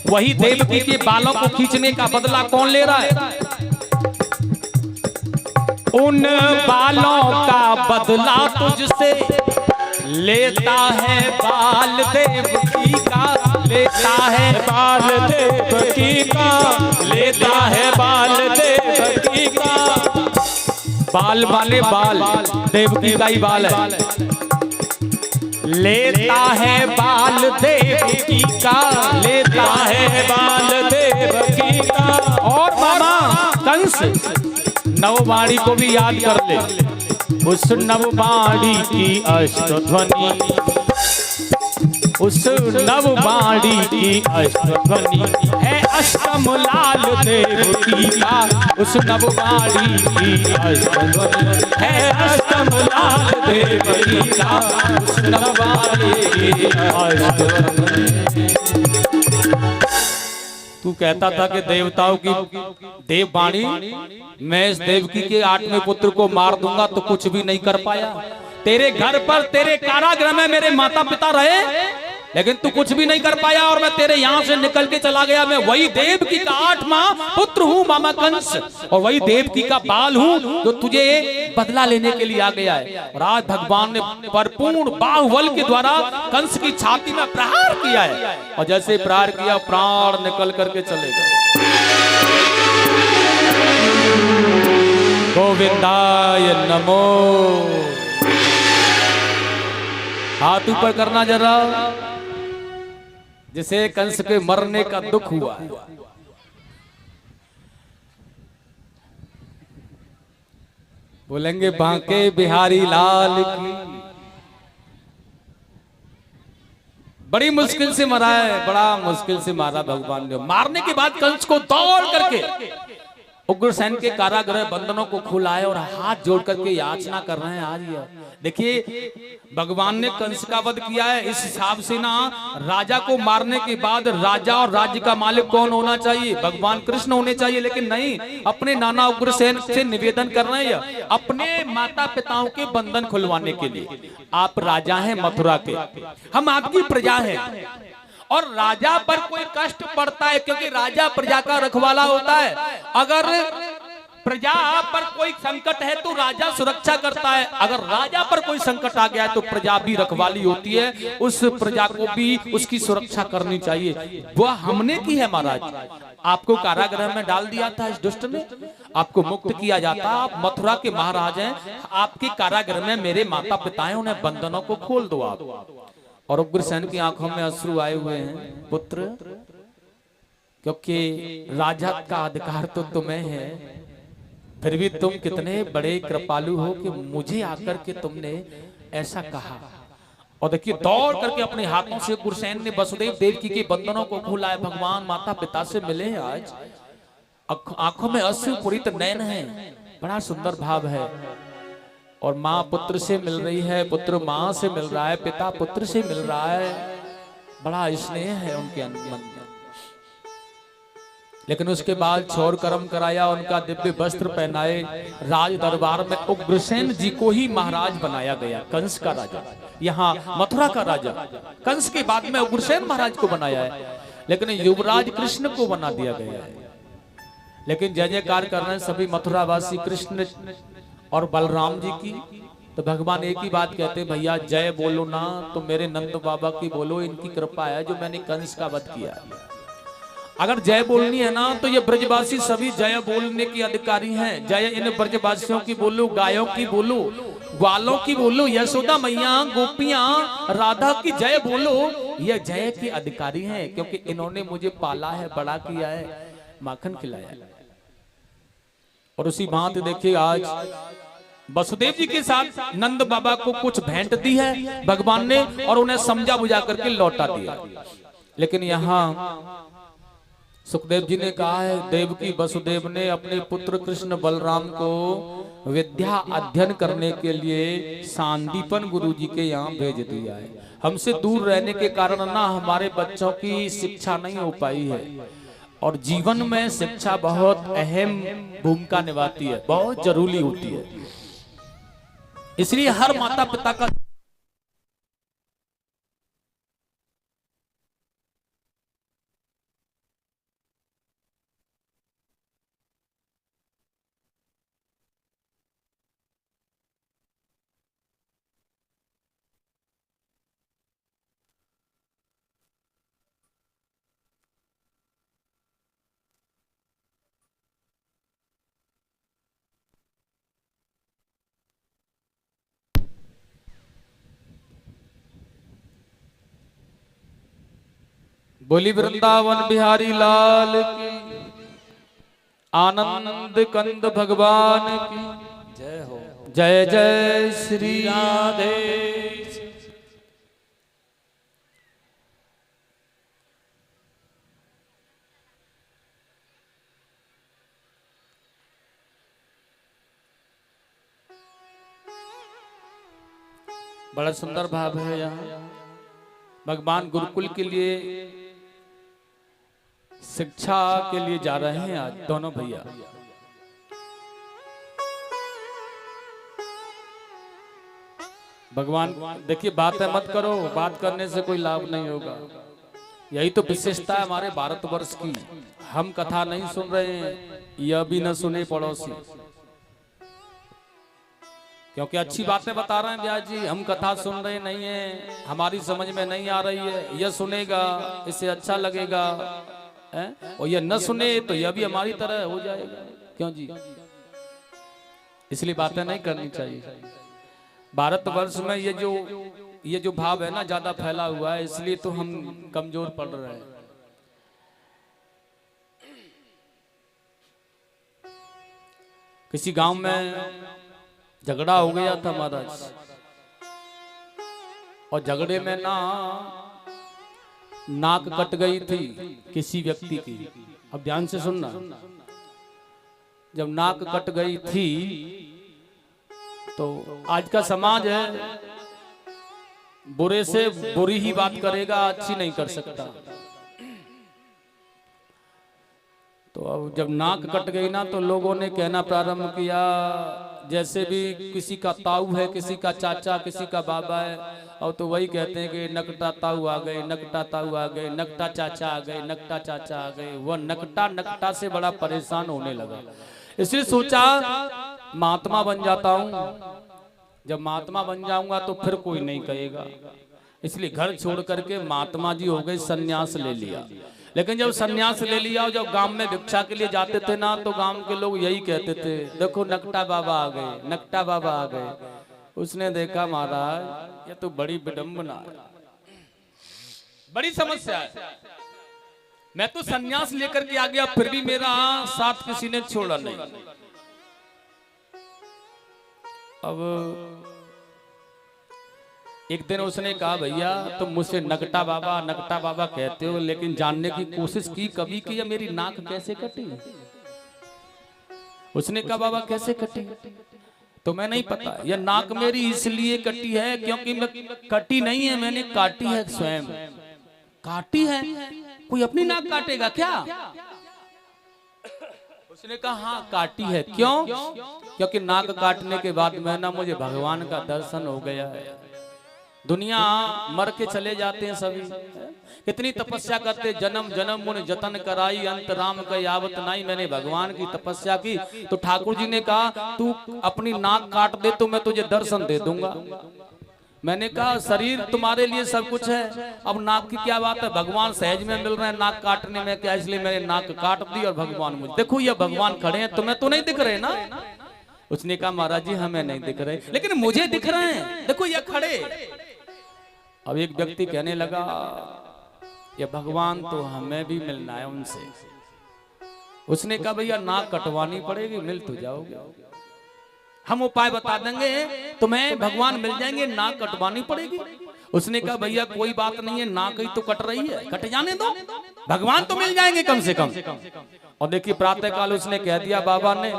वही देवकी के बालों को खींचने का बदला कौन ले रहा है? उन बालों का बदला तुझसे लेता है बाल देवकी का, लेता है बाल देवकी का, लेता है बाल देवकी का। बाल वाले बाल देवकी का ही बाल है, लेता है बाल देवकी का, लेता है बाल देवकी का। और मामा कंस नवबाड़ी को भी याद कर ले, उस नवबाड़ी की अष्टध्वनि, उस नवबाड़ी की अष्टध्वनि है अष्टम लाल देवकी का। उस नवबाड़ी की अष्टध्वनि है अष्टम लाल देवकी का। उस नवबाड़ी की अष्टध्वनि। तू कहता था कि देवताओं की देववाणी, मैं इस देवकी के 8वें पुत्र को मार दूंगा, तो कुछ भी नहीं कर पाया। तेरे घर पर तेरे कारागृह में मेरे माता पिता रहे, लेकिन तू कुछ भी नहीं कर पाया और मैं तेरे यहाँ से निकल के चला गया। मैं वही देवकी का 8वां पुत्र हूँ मामा कंस, और वही देवकी का बाल हूँ जो तुझे बदला लेने के लिए आ गया है। और आज भगवान ने भरपूर बाहुबल के द्वारा कंस की छाती में प्रहार किया है, और जैसे प्रहार किया प्राण निकल करके चले गए। गोविंदाय नमो। हाथ ऊपर करना जरा, जिसे कंस के मरने का दुख हुआ है। बोलेंगे बांके बिहारी लाल की। बड़ी मुश्किल से मरा है, बड़ा मुश्किल से मारा भगवान ने। मारने के बाद कंस को दौड़ करके उग्रसेन के कारागृह बंधनों को खुलाए और हाथ जोड़ करके याचना कर रहे हैं। आज ये देखिए, भगवान ने कंस का वध किया है। इस हिसाब से ना, राजा को मारने के बाद राजा और राज्य का मालिक कौन होना चाहिए? भगवान कृष्ण होने चाहिए, लेकिन नहीं, अपने नाना उग्रसेन से निवेदन कर रहे हैं अपने माता पिताओं के बंधन खुलवाने के लिए। आप राजा हैं मथुरा के, हम आपकी प्रजा हैं, और राजा पर कोई कष्ट पड़ता है क्योंकि राजा प्रजा का रखवाला होता है। अगर प्रजा पर कोई संकट है तो राजा सुरक्षा करता है, अगर राजा पर कोई संकट आ गया है तो प्रजा भी रखवाली होती है, उस प्रजा को भी उसकी सुरक्षा करनी चाहिए। वह हमने की है महाराज। आपको कारागृह में डाल दिया था इस दुष्ट ने, आपको मुक्त किया जाता। आप मथुरा के महाराज हैं, आपके कारागृह में मेरे माता पिता हैं, उन्हें बंधनों को खोल दो आप। और उग्रसेन की आंखों में अश्रु आए हुए हैं, पुत्र, क्योंकि राजा का अधिकार तो तुम्हें है, फिर भी तुम कितने बड़े कृपालु हो कि मुझे आकर के तुमने ऐसा कहा। और देखिए, दौड़ करके अपने हाथों से उग्रसेन ने वसुदेव देवकी के बंधनों को खोला है। भगवान माता पिता से मिले हैं आज, आंखों में अश्रु पूरित नयन है, बड़ा सुंदर भाव है। और माँ पुत्र से मिल रही है, पुत्र माँ से मिल रहा है, पिता पुत्र से मिल रहा है, बड़ा स्नेह है उनके मन में। लेकिन उसके बाद छोर कर्म कराया, उनका दिव्य वस्त्र पहनाए, राज दरबार में उग्रसेन जी को ही महाराज बनाया गया। कंस का राजा, यहाँ मथुरा का राजा, कंस के बाद में उग्रसेन महाराज को बनाया है, लेकिन युवराज कृष्ण को बना दिया गया है। लेकिन जय जयकार कर रहे हैं सभी मथुरावासी कृष्ण और बलराम जी की। तो भगवान एक ही बात कहते, भैया जय बोलो ना तो मेरे नंद बाबा की बोलो, इनकी कृपा है जो मैंने कंस का वध किया। अगर जय बोलनी है ना तो ये ब्रजवासी सभी जय बोलने के अधिकारी हैं। जय इन ब्रजवासियों की बोलो, गायों की बोलो, ग्वालों की बोलो, यशोदा मैया, गोपियां, राधा की जय बोलो, ये जय के अधिकारी हैं, क्योंकि इन्होंने मुझे पाला है, बड़ा किया है, माखन खिलाया है। और उसी भांति देखिए, आज वसुदेव जी के साथ नंद बाबा को कुछ भेंट दी है भगवान ने, और उन्हें समझा बुझा करके लौटा दिया। लेकिन यहाँ सुखदेव जी ने कहा है, देवकी वसुदेव ने अपने पुत्र कृष्ण बलराम को विद्या अध्ययन करने के लिए सांदीपन गुरु जी के यहाँ भेज दिया है। हमसे दूर रहने के कारण ना हमारे बच्चों की शिक्षा नहीं हो पाई है, और जीवन में शिक्षा बहुत अहम भूमिका निभाती है, बहुत जरूरी होती है। इसलिए हर माता पिता का बोली वृंदावन बिहारी लाल की, आनंद कंद भगवान की जय हो। जय जय श्री राधे। बड़ा सुंदर भाव है। यहाँ भगवान गुरुकुल के लिए, शिक्षा के लिए जा रहे हैं आज दोनों भैया। भगवान देखिए, बातें मत करो, बात करने से कोई लाभ नहीं होगा। यही तो विशेषता है हमारे भारतवर्ष की। हम कथा नहीं सुन रहे हैं, यह भी न सुने पड़ोसी, क्योंकि अच्छी बातें बता रहे हैं ब्यास जी। हम कथा सुन रहे नहीं है, हमारी समझ में नहीं आ रही है, यह सुनेगा इससे अच्छा लगेगा है? और यह न सुने तो यह भी हमारी तरह हो जाएगा। क्यों जी? इसलिए बातें नहीं करनी चाहिए। भारतवर्ष में ये जो भाव है ना ज्यादा फैला हुआ है, इसलिए तो हम कमजोर पड़ रहे हैं। किसी गांव में झगड़ा हो गया था महाराज, और झगड़े में ना नाक कट गई थी किसी व्यक्ति की। अब ध्यान से सुनना, जब नाक कट गई थी तो आज का समाज है बुरे से बुरी ही बात करेगा, अच्छी नहीं कर सकता। तो अब जब नाक कट गई ना तो लोगों ने कहना प्रारंभ किया, जैसे भी किसी का ताऊ है, किसी का चाचा, किसी का बाबा है, और तो वही कहते हैं कि नकटा ताऊ आ गए, नकटा ताऊ आ गए, नकटा चाचा आ गए, नकटा चाचा आ गए। वह नकटा से बड़ा परेशान होने लगा। इसलिए सोचा महात्मा बन जाता हूँ, जब महात्मा बन जाऊंगा तो फिर कोई नहीं कहेगा। इसलिए घर छोड़ करके महात्मा जी हो गए, सन्यास ले लिया। लेकिन जब सन्यास ले लिया और जब गांव में भिक्षा के लिए जाते थे ना, तो गांव के लोग यही कहते थे, देखो नकटा बाबा आ गए, नकटा बाबा आ गए। उसने देखा महाराज ये तो बड़ी विडंबना है, बड़ी समस्या है। मैं तो सन्यास लेकर के आ गया, फिर भी मेरा साथ किसी ने छोड़ा नहीं। अब एक दिन उसने कहा, भैया तुम मुझसे नकटा बाबा कहते हो, लेकिन जानने की कोशिश की कभी कि यह मेरी नाक कैसे कटी? उसने कहा, बाबा कैसे कटी? तो मैं नहीं पता, यह नाक मेरी इसलिए कटी है क्योंकि मैं कटी नहीं है, मैंने काटी है स्वयं। काटी है? कोई अपनी नाक काटेगा क्या? उसने कहा हाँ काटी है। क्यों? क्योंकि नाक काटने के बाद में ना मुझे भगवान का दर्शन हो गया है। दुनिया मर के चले जाते हैं सभी, कितनी तपस्या करते, जन्म जन्म मुन जतन कराई, अंत राम का यावत नाई। मैंने भगवान की तपस्या की, तो ठाकुर जी ने कहा तू अपनी नाक काट दे तो मैं तुझे दर्शन दे दूंगा। मैंने कहा शरीर तुम्हारे लिए सब कुछ है, अब नाक की क्या बात है? भगवान सहज में मिल रहे हैं, नाक काटने में क्या? इसलिए मैंने नाक काट दी और भगवान मुझे, देखो ये भगवान खड़े हैं, तुम्हें तो नहीं दिख रहे ना? उसने कहा महाराज जी हमें नहीं दिख रहे, लेकिन मुझे दिख रहे हैं, देखो ये खड़े। अब एक व्यक्ति कहने लगा ये भगवान तो हमें भी मिलना है उनसे। उसने कहा भैया नाक कटवानी पड़ेगी, मिल तो जाओगे, हम उपाय बता देंगे तुम्हें, भगवान मिल जाएंगे, नाक कटवानी पड़ेगी। उसने कहा भैया कोई बात नहीं है, नाक ही तो कट रही है, कट जाने दो, भगवान तो मिल जाएंगे कम से कम। और देखिए प्रातः काल उसने कह दिया बाबा ने,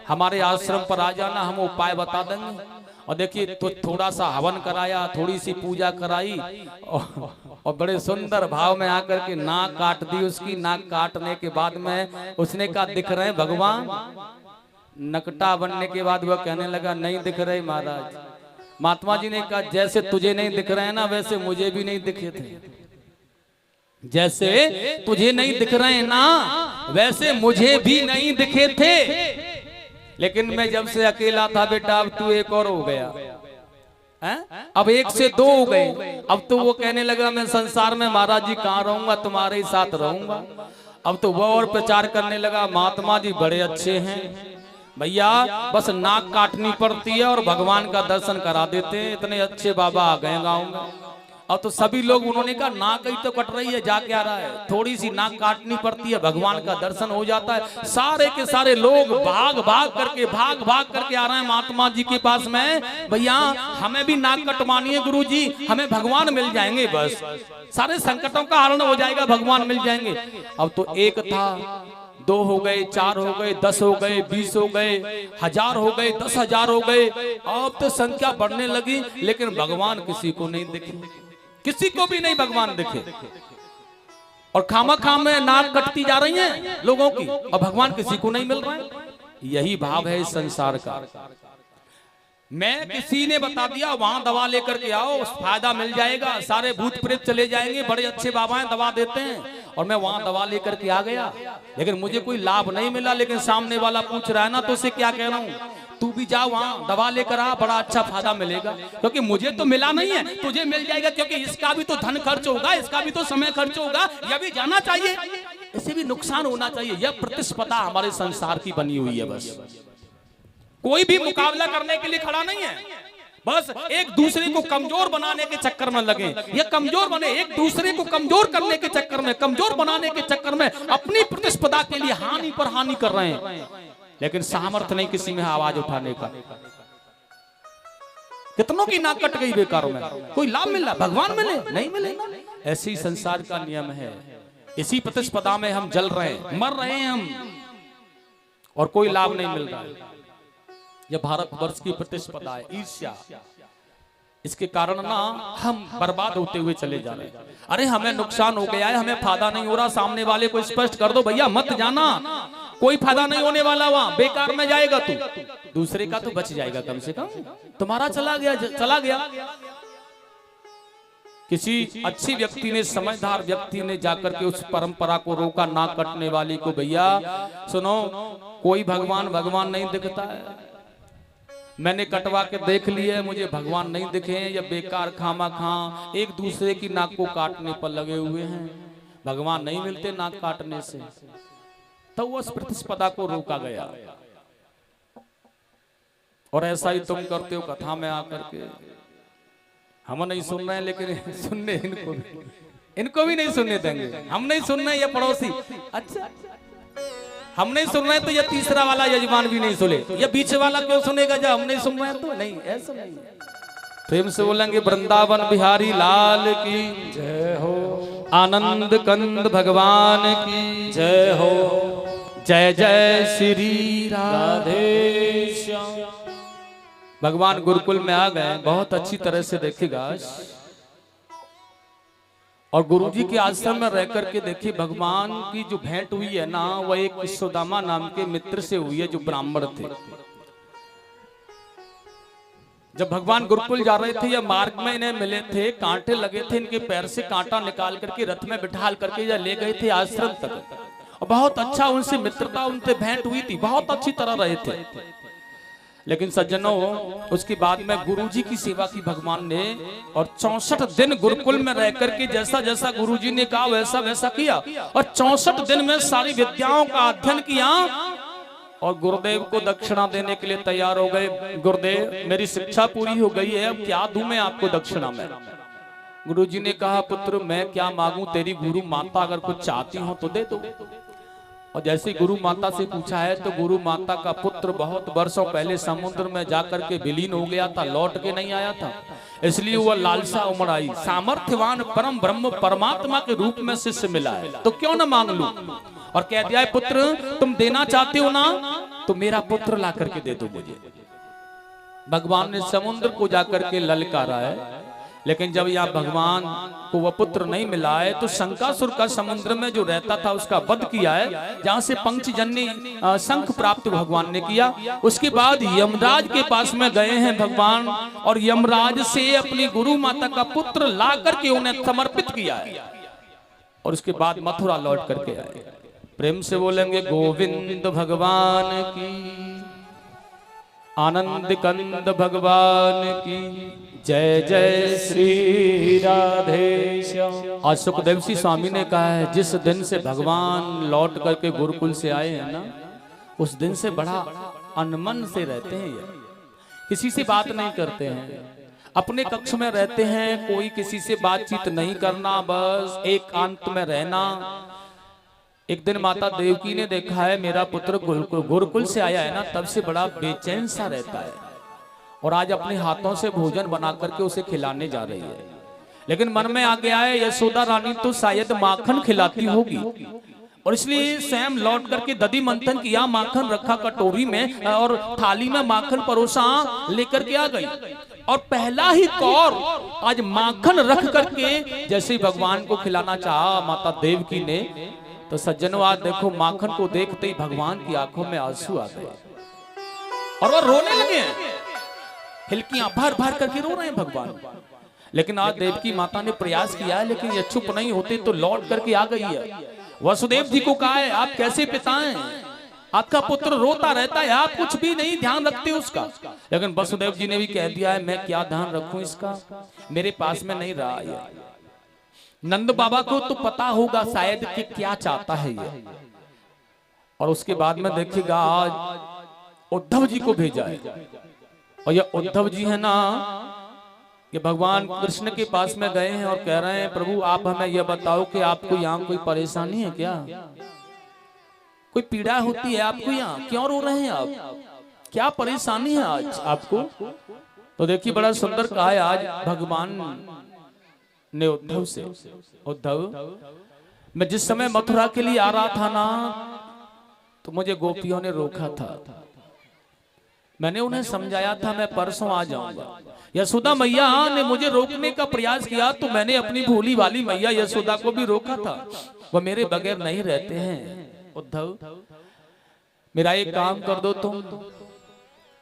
हमारे आश्रम पर आ जाना, हम उपाय बता देंगे। और देखिए तो थोड़ा सा हवन कराया, थोड़ी सी पूजा कराई, और बड़े सुंदर भाव में आकर के नाक काट दी उसकी। नाक काटने के बाद में उसने कहा दिख रहे भगवान? नकटा बनने के बाद वह कहने लगा नहीं दिख रहे महाराज। महात्मा जी ने कहा जैसे तुझे नहीं दिख रहे हैं ना, वैसे मुझे भी नहीं दिखे थे। जैसे तुझे नहीं दिख रहे हैं ना, वैसे मुझे भी नहीं दिखे थे। लेकिन मैं जब से अकेला था बेटा, अब तू एक और हो गया है? अब एक से दो हो गए। अब तो वो कहने लगा मैं संसार में महाराज जी कहाँ रहूंगा, तुम्हारे ही साथ रहूंगा। अब तो वो और प्रचार करने लगा, महात्मा जी बड़े अच्छे हैं भैया, बस नाक काटनी पड़ती है और भगवान का दर्शन करा देते हैं, इतने अच्छे बाबा आ गए गाँव में। अब तो सभी लोग, उन्होंने कहा नाक ही तो कट रही है, जा क्या रहा है, थोड़ी सी नाक काटनी पड़ती है, भगवान का दर्शन हो जाता है। सारे के सारे लोग भाग भाग करके आ रहे हैं महात्मा जी के पास में, भैया हमें भी नाक कटवानी है गुरुजी, हमें भगवान मिल जाएंगे, बस सारे संकटों का हरण हो जाएगा, भगवान मिल जाएंगे। अब तो एक था, दो हो गए, चार हो गए, 10 हो गए, 20 हो गए, 1000 हो गए, 10,000 हो गए। अब तो संख्या बढ़ने लगी, लेकिन भगवान किसी को नहीं दिखे, किसी को भी नहीं भगवान दिखे। और खामा में नाक कटती जा रही हैं लोगों की, और भगवान किसी को नहीं मिल रहा है। यही भाव है इस संसार का। मैं किसी ने बता दिया वहां दवा लेकर के आओ, फायदा मिल जाएगा, सारे भूत प्रेत चले जाएंगे, बड़े अच्छे बाबाएं दवा देते हैं, और मैं वहां दवा लेकर के आ गया, लेकिन मुझे कोई लाभ नहीं मिला। लेकिन सामने वाला पूछ रहा है ना, तो उसे क्या कह रहा हूँ, तू भी जा वहां दवा लेकर आ, बड़ा अच्छा फायदा मिलेगा, क्योंकि मुझे तो मिला नहीं है, तुझे मिल जाएगा, क्योंकि इसका भी तो धन खर्च होगा, इसका भी तो समय खर्च होगा, यह भी जाना चाहिए, इसे भी नुकसान होना चाहिए। यह प्रतिस्पर्धा हमारे संसार की बनी हुई है। बस कोई भी मुकाबला करने के लिए खड़ा नहीं है, बस एक दूसरे को कमजोर बनाने के चक्कर में लगे, ये कमजोर बने, एक दूसरे को कमजोर करने के चक्कर में, कमजोर बनाने के चक्कर में अपनी प्रतिस्पर्धा के लिए हानि पर हानि कर रहे हैं, लेकिन सामर्थ्य नहीं किसी में आवाज उठाने का। कितनों की नाक कट गई बेकार में, कोई लाभ मिला, भगवान मिले नहीं मिले, ऐसी संसार का नियम है। इसी प्रतिस्पर्धा में हम जल रहे हैं, मर रहे हैं हम, और कोई लाभ नहीं मिल रहा है। यह भारतवर्ष की प्रतिस्पर्धा है, ईर्ष्या, इसके कारण ना हम बर्बाद होते हुए चले जा रहे हैं। अरे हमें नुकसान हो गया है, हमें फायदा नहीं हो रहा, सामने वाले को स्पष्ट कर दो, भैया मत जाना, कोई फायदा नहीं होने वाला, वहां बेकार में जाएगा तू, दूसरे का तो बच जाएगा कम से कम, तुम्हारा चला गया। किसी अच्छी व्यक्ति ने, समझदार व्यक्ति ने जाकर के उस परंपरा को रोका, नाक कटने वाली को, भैया सुनो, कोई भगवान नहीं दिखता है, मैंने कटवा के देख लिया, मुझे भगवान नहीं दिखे हैं, या बेकार खामा खा एक दूसरे की नाक को काटने पर लगे हुए हैं, भगवान नहीं मिलते नाक काटने से। तो उस प्रतिस्पर्धा को रोका गया, और ऐसा ही तुम करते हो कथा में आकर के। हम नहीं सुन रहे हैं, लेकिन सुनने इनको भी नहीं सुनने देंगे, हम नहीं सुन रहे, ये पड़ोसी, अच्छा हम नहीं सुन रहे तो ये तीसरा वाला यजमान भी नहीं सुने, ये बीच वाला क्यों सुनेगा जब हम नहीं सुन रहे तो? नहीं, ऐसा नहीं। प्रेम से बोलेंगे वृंदावन बिहारी लाल की जय हो, आनंद कंद भगवान की जय हो, जय जय श्री राधे श्याम। भगवान गुरुकुल में आ गए, बहुत अच्छी तरह से देखेगा, और गुरुजी के आश्रम में रह करके देखिए, भगवान की जो भेंट हुई है ना, वह एक सुदामा नाम के मित्र से हुई है, जो ब्राह्मण थे। जब भगवान गुरुकुल जा रहे थे, या मार्ग में इन्हें मिले थे, कांटे लगे थे, इनके पैर से कांटा निकाल करके रथ में बिठाल करके या ले गए थे आश्रम तक, और बहुत अच्छा उनसे मित्रता, उनसे भेंट हुई थी, बहुत अच्छी तरह रहे थे। लेकिन सज्जनों, उसके बाद में गुरुजी की सेवा की भगवान ने, और 64 दिन गुरुकुल में रह करके जैसा जैसा गुरुजी ने कहा वैसा वैसा किया, और 64 दिन में सारी विद्याओं का अध्ययन किया, और गुरुदेव को दक्षिणा देने के लिए तैयार हो गए। गुरुदेव मेरी शिक्षा पूरी हो गई है, अब क्या दूं मैं आपको दक्षिणा में? गुरुजी ने कहा, पुत्र मैं क्या मांगू, तेरी गुरु माता अगर कुछ चाहती हो तो दे दो। और जैसे गुरु माता से पूछा है, तो गुरु माता का पुत्र बहुत वर्षों पहले समुद्र में जाकर के विलीन हो गया था, लौट के नहीं आया था, इसलिए वह लालसा उमड़ आई। सामर्थ्यवान परम ब्रह्म परमात्मा के रूप में शिष्य मिला है, तो क्यों ना मांग लूं? और कह दिया है, पुत्र तुम देना चाहते हो ना, तो मेरा पुत्र ला करके दे दो मुझे। भगवान ने समुद्र को जाकर के ललकारा है, लेकिन जब यहाँ भगवान को वह पुत्र नहीं मिला है, तो शंकासुर का समुद्र में जो रहता था उसका वध किया है, जहाँ से पंचजन्य शंख प्राप्त भगवान ने किया। उसके बाद यमराज के पास में गए हैं भगवान, और यमराज से अपनी गुरु माता का पुत्र ला करके उन्हें समर्पित किया है, और उसके बाद मथुरा लौट करके आए। प्रेम से बोलेंगे गोविंद भगवान की, आनंद कंद भगवान की जय जय श्री राधे श्याम। आज सुखदेव सिंह स्वामी ने कहा है, जिस दिन से भगवान लौट करके गुरुकुल से आए हैं ना, उस दिन से बड़ा अनमन से रहते हैं, ये किसी से बात नहीं करते हैं, अपने कक्ष में रहते हैं, कोई किसी से बातचीत नहीं करना, बस एकांत में रहना। एक दिन माता देवकी ने देखा है, मेरा पुत्र गुरुकुल से आया है ना, तब से बड़ा बेचैन सा रहता है, और आज अपने हाथों से भोजन बना करके उसे खिलाने जा रही है। लेकिन मन में आ गया है, यशोदा रानी तो शायद माखन खिलाती होगी, और इसलिए स्वयं लौट करके दधी मंथन किया, माखन रखा कटोरी में, और थाली में माखन परोसा लेकर के आ गई, और पहला ही कौर आज माखन रख करके जैसे भगवान को खिलाना चाहा माता देवकी ने, तो सज्जनों आज देखो, माखन को देखते ही भगवान की आंखों में आंसू आ गए, और वो रोने लगे हैं। हिलकियां भर भर करके रो रहे हैं भगवान। लेकिन आज देवकी माता ने प्रयास किया है, लेकिन ये चुप नहीं होते तो लौट करके आ गई है। वसुदेव जी को कहा है आप कैसे पिता हैं, आपका पुत्र रोता रहता है, आप कुछ भी नहीं ध्यान रखते उसका। लेकिन वसुदेव जी ने भी कह दिया है मैं क्या ध्यान रखूं इसका, मेरे पास में नहीं रहा है। नंद बाबा को तो पता होगा शायद कि क्या चाहता है ये। और उसके बाद में देखिएगा आज उद्धव जी को भेजा है, और ये उद्धव जी है ना, ये भगवान कृष्ण के पास में गए हैं और कह रहे हैं प्रभु आप हमें यह बताओ कि आपको यहाँ कोई परेशानी है क्या, कोई पीड़ा होती है आपको, यहाँ क्यों रो रहे हैं आप, क्या परेशानी है आज आपको। तो देखिए बड़ा सुंदर कहा है आज भगवान ने उद्धव से, उद्धव मैं जिस समय मथुरा के लिए आ रहा था ना तो मुझे गोपियों ने रोका था, मैंने उन्हें समझाया था मैं परसों आ जाऊंगा। यशोदा मैया ने मुझे रोकने का प्रयास किया तो मैंने अपनी भोली वाली मैया यशोदा को भी रोका था, वो मेरे बगैर नहीं रहते हैं। उद्धव मेरा एक काम कर दो तुम,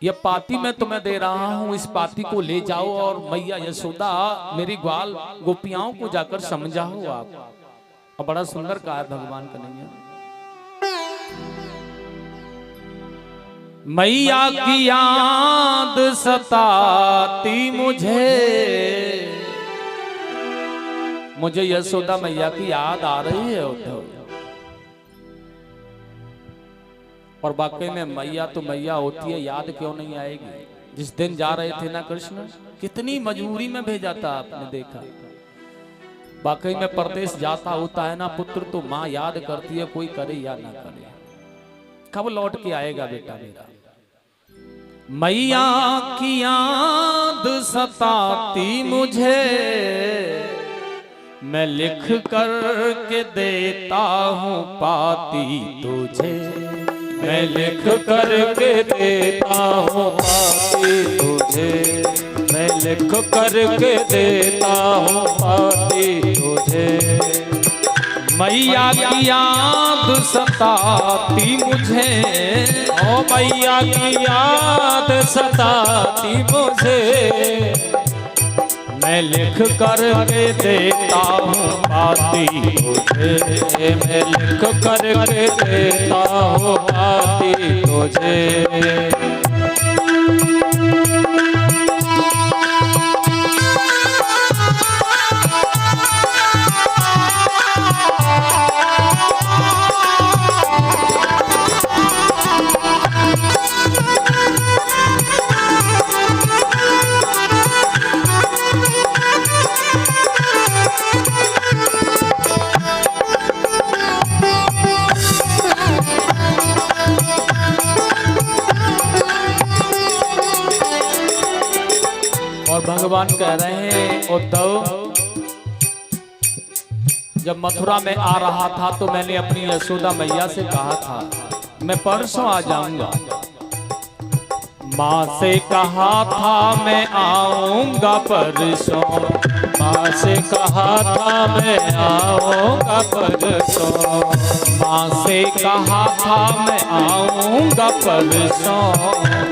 यह पाती मैं तुम्हें दे रहा हूं, इस पाती को ले जाओ और मैया यशोदा मेरी ग्वाल गोपियाओं को जाकर समझाओ आप। और बड़ा सुंदर कहा है भगवान कन्हैया, मैया की याद सताती मुझे यशोदा मैया की याद आ रही है उद्धव। और वाकई में मैया तो मैया होती है, याद क्यों नहीं आएगी। जिस दिन जा रहे थे ना कृष्ण, कितनी मजबूरी में भेजा था आपने देखा। वाकई में परदेश जाता होता है ना पुत्र तो माँ याद करती है, कोई करे या ना करे, कब लौट के आएगा बेटा मेरा। मैया की याद सताती मुझे, मैं लिख कर के देता हूँ पाती तुझे, मैं लिख कर के देता हूँ पाती तुझे, मैं लिख कर के देता हूँ पाती तुझे। मैया की याद सताती मुझे, ओ मैया की याद सताती मुझे, मैं लिख कर के देता हूँ पाती तुझे, मैं लिख कर के देता हूँ पाती तुझे। भगवान कह रहे हैं उद्धव जब मथुरा में आ रहा था तो मैंने अपनी यशोदा मैया से कहा था मैं परसों आ जाऊंगा। माँ से कहा था मैं आऊंगा परसों, माँ से कहा था मैं आऊंगा परसों, माँ से कहा था मैं आऊंगा परसों,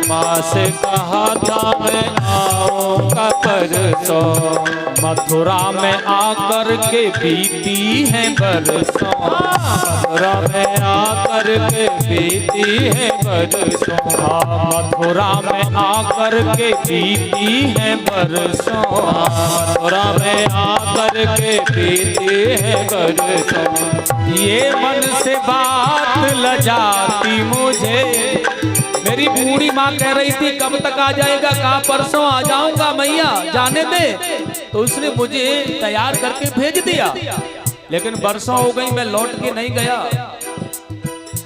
माँ से कहा था मैं आऊंगा परसों। मथुरा में आकर के बीती है बरसों, मथुरा में आकर के बीती है बरसों, मथुरा में आकर के बीती है बरसों, मथुरा में आकर के बीती है बरसों। ये मन से बात लजाती मुझे, मेरी बूढ़ी माँ कह रही थी कब तक आ जाएगा, कहा परसों आ जाऊंगा मैया जाने दे, तो उसने मुझे तैयार करके भेज दिया, लेकिन बरसों हो गई मैं लौट के नहीं गया।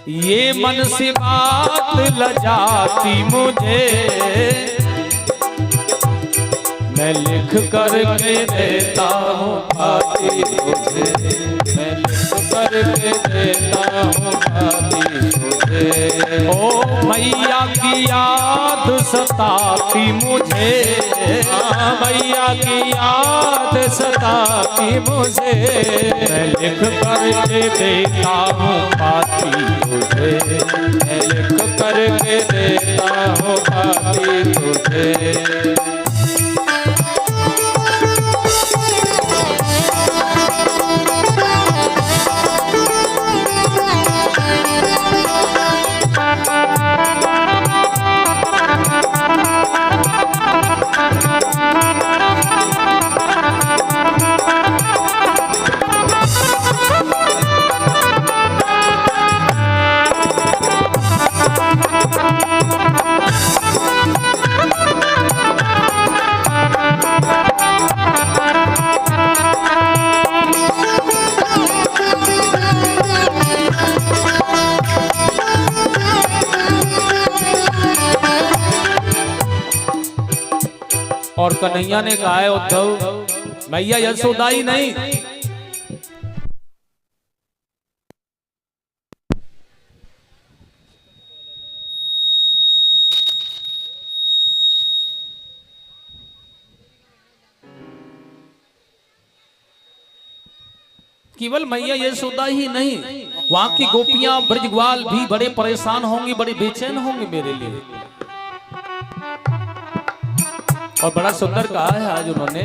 ये मन से बात लजाती मुझे, मैं लिख कर के देता हूँ पाती तुझे, मैं लिख कर के देता हूँ पाती तुझे। ओ मैया की याद सताती मुझे, मैया की याद सताती मुझे, मैं लिख कर के देता हूँ पाती तुझे, मैं लिख कर के देता हूँ पाती तुझे। कन्हैया ने कहा है उद्धव मैया यशोदा ही नहीं, केवल मैया यशोदा ही नहीं, वहां की गोपियां ब्रजग्वाल भी बड़े परेशान होंगे, बड़े बेचैन होंगे मेरे लिए। और बड़ा सुंदर कहा है आज उन्होंने,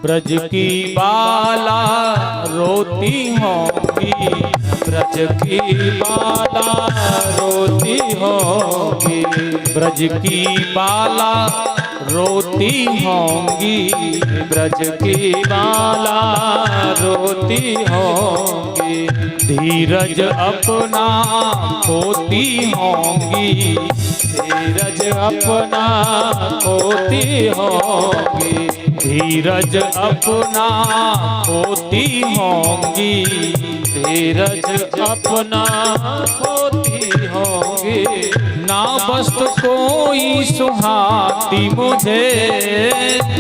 ब्रज की बाला रोती होंगी, ब्रज की बाला रोती होंगी, ब्रज की बाला रोती होंगी, ब्रज की बाला रोती होंगी, धीरज अपना खोती होंगी, धीरज अपना खोती होंगी, धीरज अपना खोती होंगी, धीरज अपना खोती होंगी, ना वस्तु कोई सुहाती मुझे,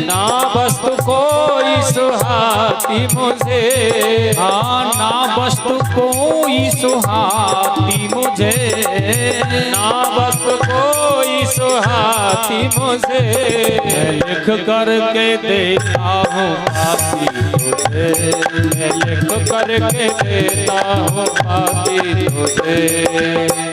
ना वस्तु कोई सुहाती मुझे, हाँ ना वस्तु कोई सुहाती मुझे, ना वस्तु कोई सुहाती मुझे, मैं लिख करके देता हूँ पाती तुझे, मैं लिख करके देता हूँ पाती तुझे।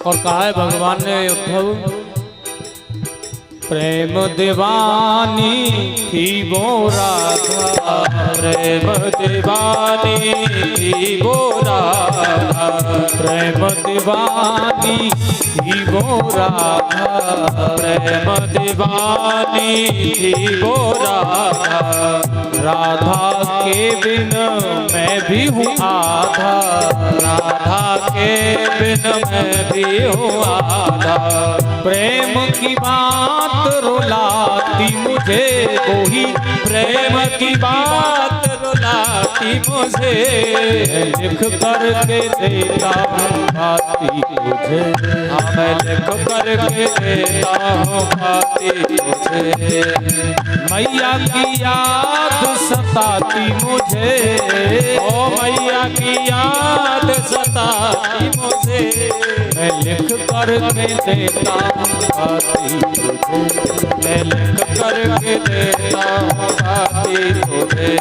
और कहा है भगवान ने उद्धव, प्रेम दीवानी थी वो राधा, प्रेम दीवानी थी वो राधा, प्रेम दीवानी थी वो राधा, प्रेम दीवानी थी वो राधा, राधा के बिन मैं भी हूँ आधा, राधा के बिन मैं भी हूँ आधा, प्रेम की बात रुलाती मुझे वही, प्रेम की बात रुलाती मुझे, लिख करके देता हूँ पाती तुझे, हाँ मैं लिख करके देता हूँ पाती तुझे, मैया की याद सताती मुझे, ओ मैया की याद सताती मुझे, मैं लिख करके देता हूँ पाती तुझे, मैं लिख करके देता हूँ पाती तुझे।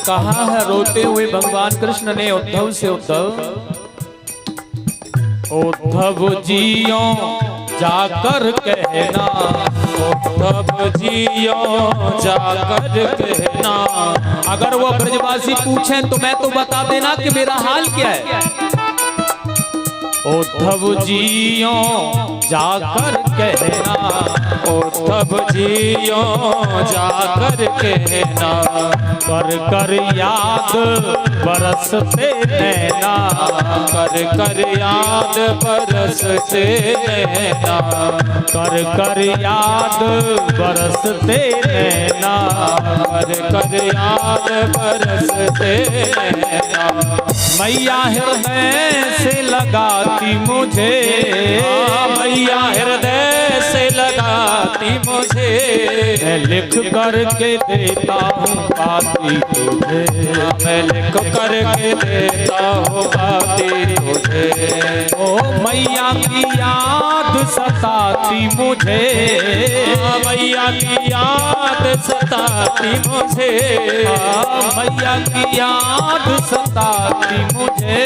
कहा है रोते हुए भगवान कृष्ण ने उद्धव से, उद्धव जियो जाकर कहना, उद्धव जियो जाकर कहना, कहना। अगर वो ब्रजवासी पूछे तो मैं तो बता देना कि मेरा हाल क्या है। उद्धव जियो जाकर कहना, उद्धव जियो जाकर कहना, कर कर याद बरसते नैना, कर कर याद बरसते नैना, कर कर याद बरसते नैना, कर कर याद बरसते नैना। मैया हृदय से लगाती मुझे, मैया हृदय से लगाती मुझे, मैं लिख करके देता हूँ पाती तुझे, मैं लिख करके देता हूँ पाती तुझे। ओ मैया की याद सताती मुझे, मैया की याद सताती मुझे, मैया की याद सताती मुझे,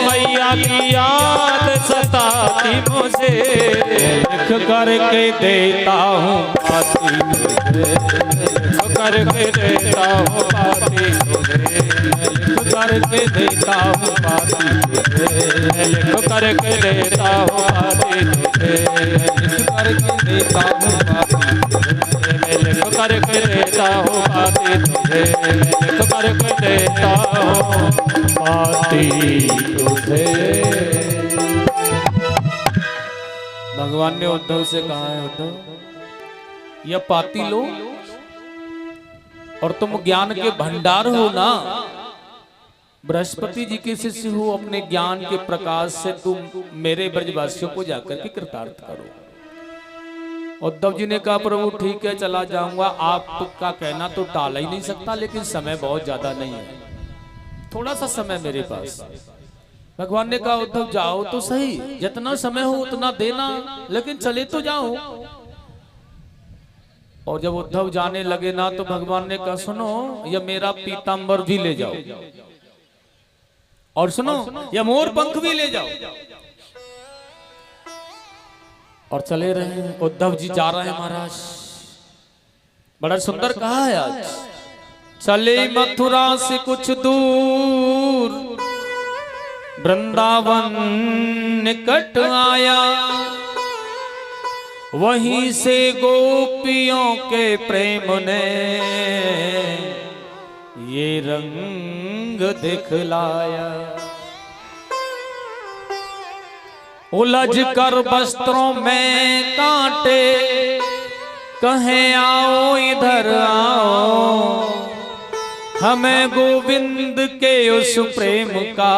मैया की याद सताती मुझे। लिख करके देता हूँ पाती तुझे, करके देता हूँ पाती तुझे, लिख करके देता हूँ पाती तुझे, लिख करके देता हूँ पाती तुझे, लिख करके देता हूँ पाती तुझे, लिख करके देता हूँ पाती तुझे, लिख करके देता हूँ पाती तुझे। भगवान ने उद्धव से कहा है, उद्धव यह पाती लो और तुम ज्ञान के भंडार हो ना, बृहस्पति जी के शिष्य हो, अपने ज्ञान के प्रकाश से तुम मेरे ब्रजवासियों को जाकर के कृतार्थ करो। उद्धव जी ने कहा प्रभु ठीक है चला जाऊंगा, आपका कहना तो टाल ही नहीं सकता, लेकिन समय बहुत ज्यादा नहीं है, थोड़ा सा समय मेरे पास। भगवान ने कहा उद्धव जाओ तो सही, जितना समय हो उतना देना, लेकिन चले तो जाओ। और जब उद्धव जाने लगे ना तो भगवान ने कहा सुनो यह मेरा पीतांबर भी ले जाओ, और सुनो यह मोर पंख भी ले जाओ। और चले रहे हैं, उद्धव जी जा रहे हैं महाराज, बड़ा सुंदर कहा है आज। चले मथुरा से कुछ दूर, वृंदावन निकट आया, वहीं से गोपियों के प्रेम ने ये रंग दिखलाया। उलझ कर वस्त्रों में कांटे, कहें आओ इधर आओ, हमें गोविंद के उस प्रेम का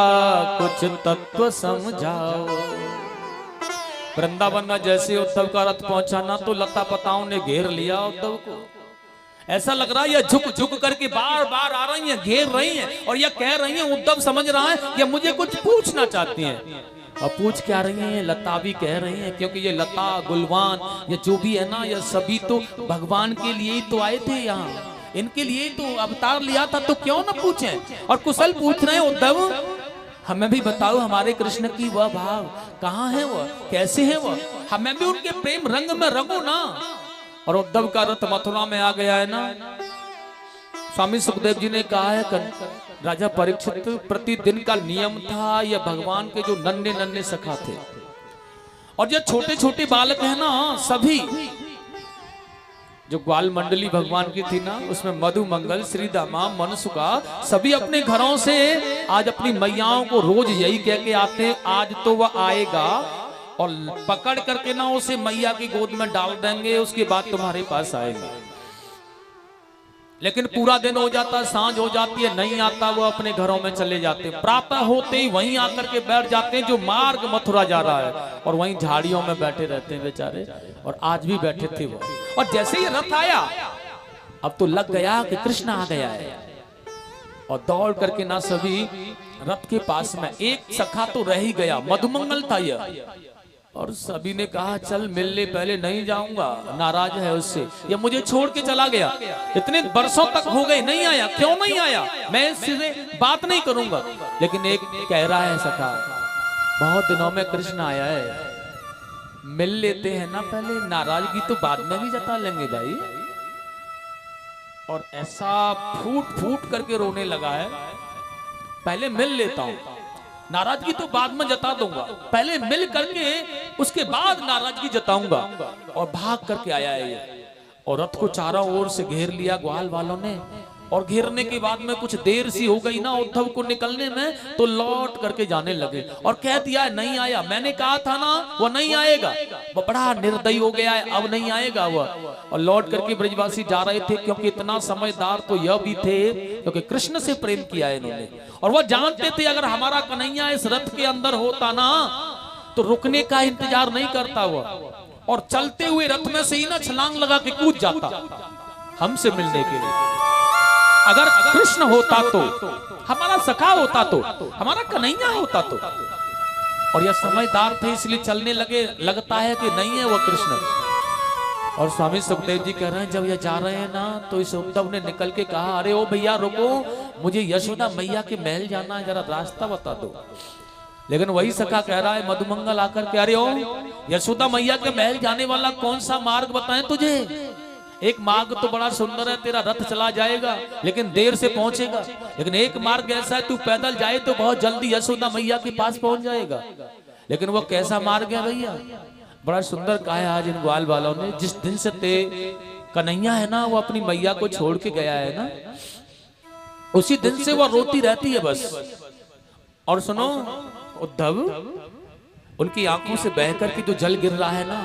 कुछ तत्व समझाओ। वृंदावन में जैसे उद्धव का रथ पहुंचा ना तो लता पताओं ने घेर लिया उद्धव को। ऐसा लग रहा है ये झुक झुक करके बार बार आ रही हैं, घेर रही हैं, और ये कह रही हैं, उद्धव समझ रहा है ये मुझे कुछ पूछना चाहती हैं। और पूछ क्या रही हैं? लता भी कह रही हैं, क्योंकि ये लता गुलवान ये जो भी है ना, ये सभी तो भगवान के लिए ही तो आए थे यहाँ, इनके लिए तो अवतार लिया था, तो क्यों ना पूछें। और कुशल पूछ रहे हैं उद्धव हमें भी बताओ हमारे कृष्ण की वह भाव कहाँ है, वह कैसे है, वह हमें भी उनके प्रेम रंग में रंगो ना। और उद्धव का रथ मथुरा में आ गया है ना। स्वामी सुखदेव जी ने कहा है राजा परीक्षित प्रतिदिन का नियम था, यह भगवान के जो नन्हे नन्हे सखा थे और ये छोटे छोटे बालक है ना, सभी जो ग्वाल मंडली भगवान की थी ना, उसमें मधु मंगल श्रीदामा मनसुका सभी अपने घरों से आज अपनी मैयाओं को रोज यही कह के आते हैं आज तो वह आएगा और पकड़ करके ना उसे मैया की गोद में डाल देंगे, उसके बाद तुम्हारे पास आएगा। लेकिन पूरा दिन हो जाता, सांझ हो जाती है, नहीं आता, वो अपने घरों में चले जाते हैं। प्रातः होते ही वहीं आकर के बैठ जाते हैं जो मार्ग मथुरा जा रहा है, और वहीं झाड़ियों में बैठे रहते हैं बेचारे। और आज भी बैठे थे वो। और जैसे ही रथ आया अब तो लग गया कि कृष्ण आ गया है, और दौड़ करके ना सभी रथ के पास में, एक सखा तो रह ही गया, मधुमंगल था यह, और सभी ने कहा चल मिल ले, पहले नहीं जाऊंगा, नाराज है उससे, ये मुझे छोड़ के चला गया, इतने वर्षों तक हो गए नहीं आया, क्यों नहीं आया, मैं इससे बात नहीं करूंगा। लेकिन एक कह रहा है सखा बहुत दिनों में कृष्ण आया है, मिल लेते हैं ना पहले, नाराजगी तो बाद में भी जता लेंगे भाई। और ऐसा फूट फूट करके रोने लगा है। पहले मिल लेता हूं, नाराजगी तो बाद में जता दूंगा, पहले मिल करके उसके बाद नाराजगी जताऊंगा। और भाग करके आया है ये, और रथ को चारों ओर से घेर लिया ग्वाल वालों ने। और घेरने के बाद में कुछ देर सी हो गई ना उद्धव को निकलने में, तो लौट करके जाने लगे और कह दिया नहीं आया, मैंने कहा था ना वो नहीं आएगा, वो बड़ा निर्दयी हो गया है, अब नहीं आएगा वह। और लौट करके ब्रजवासी जा रहे थे, क्योंकि इतना समझदार तो यह भी थे क्योंकि कृष्ण से प्रेम किया है इन्होंने, और वह जानते थे अगर हमारा कन्हैया इस रथ के अंदर होता ना तो रुकने का इंतजार नहीं करता वह, और चलते हुए रथ में से ही ना छलांग लगा के कूद जाता हमसे मिलने के लिए। अगर कृष्ण होता तो, हमारा सखा होता तो, हमारा कन्हैया होता तो। और यह समझदार थे इसलिए चलने लगे, लगता है कि नहीं है वो कृष्ण। और स्वामी सुखदेव जी कह रहे हैं जब ये जा रहे हैं ना तो इस उद्धव ने निकल के कहा, अरे ओ भैया रुको, मुझे यशोदा मैया के महल जाना है, जरा रास्ता बता दो। लेकिन वही सखा कह रहा है मधुमंगल आकर के, अरे ओ यशोदा मैया के महल जाने वाला कौन सा मार्ग बताएं तुझे? एक मार्ग तो बड़ा सुंदर है, तेरा रथ चला जाएगा लेकिन देर से पहुंचेगा, लेकिन एक मार्ग ऐसा है तू पैदल जाए तो बहुत जल्दी यशोदा मैया के पास पहुंच जाएगा। लेकिन वो कैसा मार्ग है भैया? बड़ा सुंदर कहा है आज इन ग्वाल वालों ने, जिस दिन से ते कन्हैया है ना वो अपनी मैया को छोड़ के गया है ना, उसी दिन से वो रोती रहती है बस। और सुनो उद्धव, उनकी आंखों से बह करके जो जल गिर रहा है ना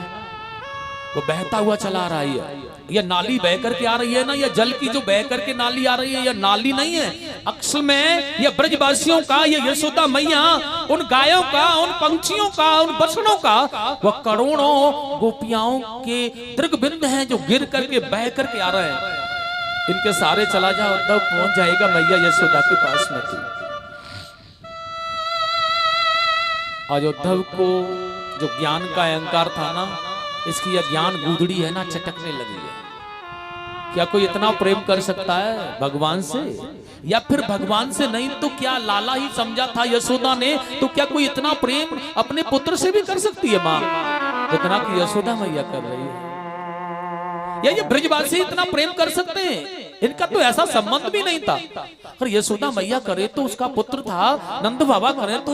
वो बहता हुआ चला रहा है। ये नाली बह करके आ रही है ना, ये जल की जो बह करके नाली आ रही है, ये नाली नहीं है, अक्सर में ये ब्रजवासियों का, ये यशोदा मैया उन गायों का, उन पंछियों का, उन बछड़ों का, वह करोड़ों गोपियाओं के दृगबिंद हैं जो गिर करके बह करके आ रहे हैं। इनके सारे चला जा, उद्धव पहुंच जाएगा मैया यशोदा के पास में। आज उद्धव को जो ज्ञान का अहंकार था ना, इसकी यह ज्ञान गूदड़ी है ना चटकने लगी है। क्या कोई इतना प्रेम कर सकता है भगवान से? या फिर भगवान से नहीं तो क्या लाला ही समझा था यशोदा ने, तो क्या कोई इतना प्रेम अपने पुत्र से भी कर सकती है माँ जितना कि यशोदा मैया कर रही है? या ये ब्रजवासी इतना प्रेम कर सकते हैं? इनका तो ऐसा संबंध भी नहीं था। अगर यशोदा मैया करे तो उसका पुत्र था, नंद बाबा करे तो